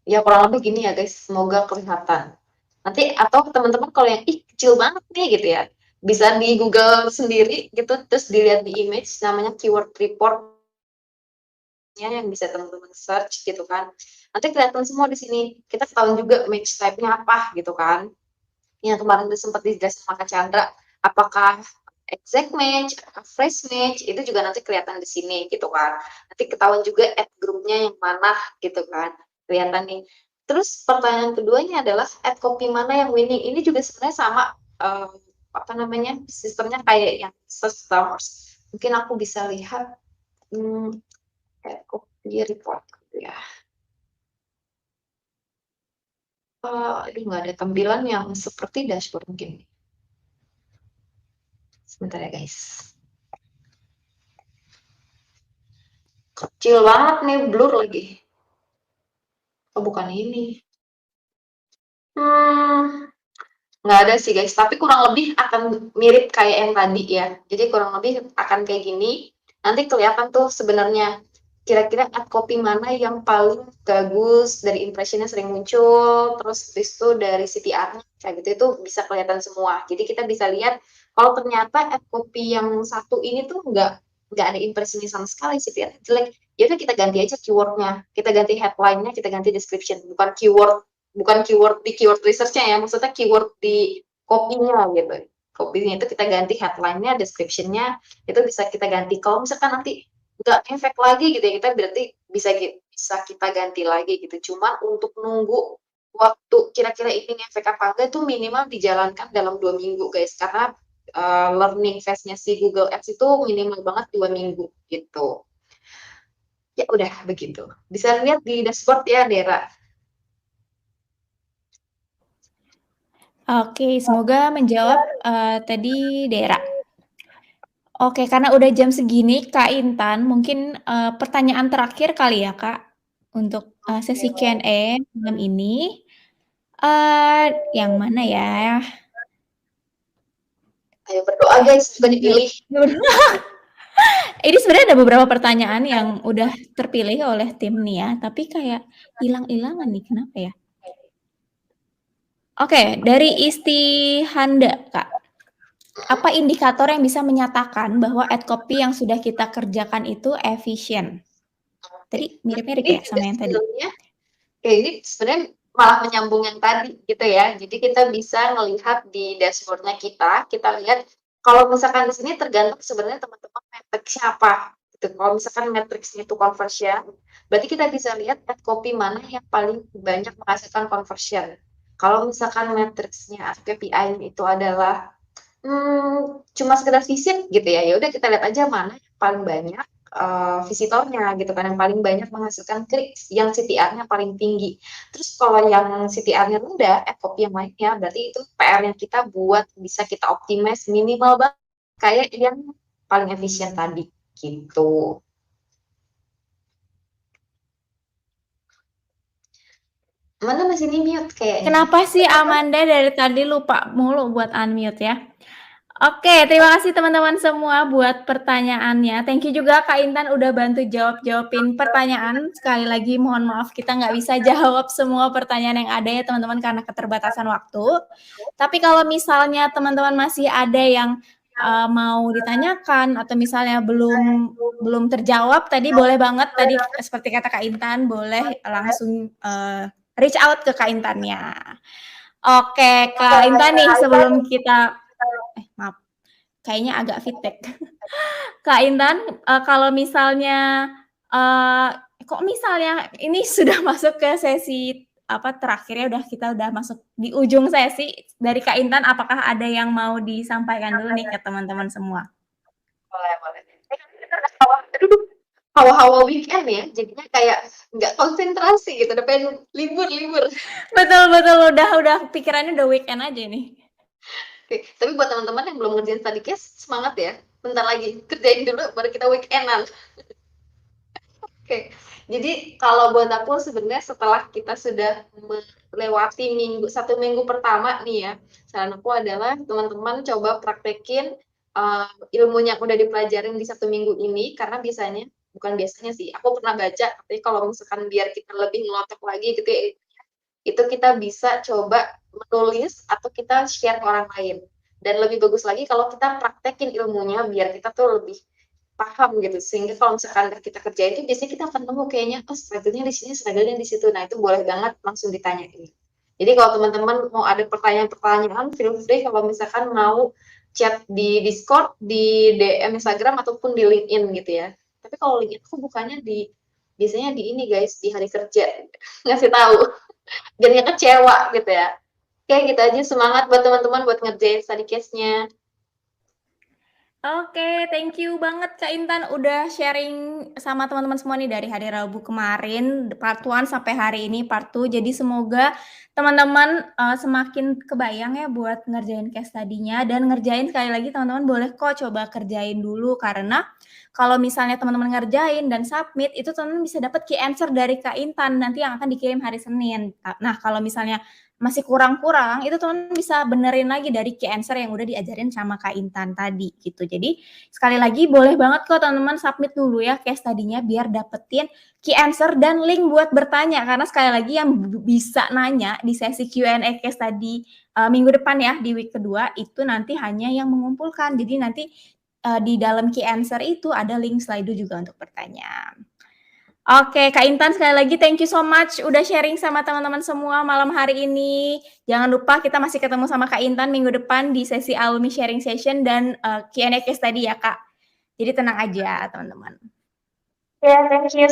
Ya kurang lebih gini ya guys, semoga kelihatan. Nanti atau teman-teman kalau yang kecil banget nih gitu ya, bisa di Google sendiri gitu, terus dilihat di image namanya keyword report yang bisa teman-teman search gitu kan. Nanti kelihatan semua di sini. Kita ketahuan juga match type-nya apa gitu kan. Yang kemarin udah sempat dijelasin sama Kak Chandra, apakah exact match, apakah fresh match, itu juga nanti kelihatan di sini gitu kan. Nanti ketahuan juga ad grupnya yang mana gitu kan. Kelihatan nih. Terus pertanyaan keduanya adalah ad copy mana yang winning. Ini juga sebenarnya sama apa namanya sistemnya kayak yang search terms. Mungkin aku bisa lihat copy report gitu ya. Aduh, nggak ada tampilan yang seperti dashboard mungkin. Sebentar ya guys. Kecil banget nih, blur lagi. Oh, bukan ini. Nggak ada sih guys, tapi kurang lebih akan mirip kayak yang tadi ya. Jadi kurang lebih akan kayak gini. Nanti kelihatan tuh sebenarnya kira-kira ad copy mana yang paling bagus, dari impressionnya sering muncul, terus itu dari CTR-nya kayak gitu, itu bisa kelihatan semua. Jadi kita bisa lihat kalau ternyata ad copy yang satu ini tuh nggak ada impressionnya sama sekali, CTR jelek, ya udah kita ganti aja keywordnya, kita ganti headline-nya, kita ganti description, bukan keyword di keyword research-nya ya, maksudnya keyword di copy-nya gitu. Copy-nya itu kita ganti headline-nya, description-nya, itu bisa kita ganti. Kalau misalkan nanti nggak efek lagi gitu ya, kita berarti bisa kita ganti lagi gitu. Cuman untuk nunggu waktu kira-kira ini ngefek apa enggak tuh minimal dijalankan dalam 2 minggu guys, karena learning phase-nya si Google Ads itu minimal banget 2 minggu gitu. Ya udah begitu. Bisa lihat di dashboard ya, Dera. Oke, semoga menjawab tadi Dera. Oke, karena udah jam segini, Kak Intan, mungkin pertanyaan terakhir kali ya, Kak, untuk sesi Q&A malam ini. Yang mana ya? Ayo berdoa guys, juga dipilih. Ini sebenarnya ada beberapa pertanyaan yang udah terpilih oleh tim nih ya, tapi kayak hilang-hilangan nih, kenapa ya? Oke, dari Isti Handa, Kak. Apa indikator yang bisa menyatakan bahwa ad copy yang sudah kita kerjakan itu efisien? Tadi mirip-mirip ya sama yang tadi. Ini sebenarnya malah menyambung yang tadi gitu ya. Jadi kita bisa melihat di dashboardnya kita lihat kalau misalkan di sini tergantung sebenarnya teman-teman matriksnya apa. Gitu. Kalau misalkan matriksnya itu conversion, berarti kita bisa lihat ad copy mana yang paling banyak menghasilkan conversion. Kalau misalkan matriksnya KPI itu adalah cuma sekedar visit gitu ya, ya udah kita lihat aja mana yang paling banyak visitornya gitu kan, yang paling banyak menghasilkan klik, yang CTR-nya paling tinggi. Terus kalau yang CTR-nya rendah, copy yang lainnya, berarti itu PR-nya kita buat bisa kita optimize minimal banget kayak yang paling efisien tadi gitu. Mana masih di mute kayaknya. Kenapa sih Amanda dari tadi lupa mulu buat unmute ya? Oke, terima kasih teman-teman semua buat pertanyaannya. Thank you juga Kak Intan udah bantu jawabin pertanyaan. Sekali lagi mohon maaf kita nggak bisa jawab semua pertanyaan yang ada ya teman-teman karena keterbatasan waktu. Tapi kalau misalnya teman-teman masih ada yang mau ditanyakan atau misalnya belum terjawab tadi, boleh banget tadi seperti kata Kak Intan, boleh langsung reach out ke Kak Intannya. Oke, Kak Intan nih sebelum kita maaf, kayaknya agak feedback. Kak Intan, kalau misalnya kok misalnya ini sudah masuk ke sesi terakhirnya kita udah masuk di ujung sesi. Dari Kak Intan, apakah ada yang mau disampaikan dulu nih ke teman-teman semua? Boleh. Hawa-hawa weekend ya, jadinya kayak nggak konsentrasi gitu, udah pengen libur. Betul, udah pikirannya udah weekend aja nih. Oke, tapi buat teman-teman yang belum ngerjain study case, semangat ya. Bentar lagi, kerjain dulu baru kita weekendan. Oke, jadi kalau buat aku sebenarnya setelah kita sudah melewati satu minggu pertama nih ya, saran aku adalah teman-teman coba praktekin ilmu yang udah dipelajarin di satu minggu ini, karena bukan biasanya sih, aku pernah baca, tapi kalau misalkan biar kita lebih ngelotok lagi gitu ya, itu kita bisa coba menulis atau kita share ke orang lain. Dan lebih bagus lagi kalau kita praktekin ilmunya biar kita tuh lebih paham gitu. Sehingga kalau misalkan kita kerjain itu biasanya kita akan nemu kayaknya, oh struggle-nya di sini, struggle-nya di situ. Nah itu boleh banget langsung ditanyain. Jadi kalau teman-teman mau ada pertanyaan-pertanyaan, feel free kalau misalkan mau chat di Discord, di DM Instagram, ataupun di LinkedIn gitu ya. Tapi kalau LinkedIn aku bukannya biasanya di ini guys, di hari kerja. Ngasih tahu. Jadinya kecewa gitu ya. Kayak gitu aja, semangat buat teman-teman buat ngerjain study case-nya. Oke, thank you banget Kak Intan udah sharing sama teman-teman semua nih dari hari Rabu kemarin, part 1 sampai hari ini part 2. Jadi semoga teman-teman semakin kebayang ya buat ngerjain case study-nya, dan ngerjain sekali lagi teman-teman boleh kok coba kerjain dulu, karena kalau misalnya teman-teman ngerjain dan submit itu teman-teman bisa dapat key answer dari Kak Intan nanti yang akan dikirim hari Senin. Nah, kalau misalnya masih kurang-kurang, itu teman-teman bisa benerin lagi dari key answer yang udah diajarin sama Kak Intan tadi gitu. Jadi sekali lagi boleh banget kok teman-teman submit dulu ya case study-nya biar dapetin key answer dan link buat bertanya, karena sekali lagi yang bisa nanya di sesi Q&A case study minggu depan ya di week kedua itu nanti hanya yang mengumpulkan. Jadi nanti di dalam key answer itu ada link slide juga untuk bertanya. Oke, Kak Intan sekali lagi thank you so much udah sharing sama teman-teman semua malam hari ini. Jangan lupa kita masih ketemu sama Kak Intan minggu depan di sesi alumni sharing session dan Q&A case tadi ya Kak. Jadi tenang aja teman-teman. Ya, thank you.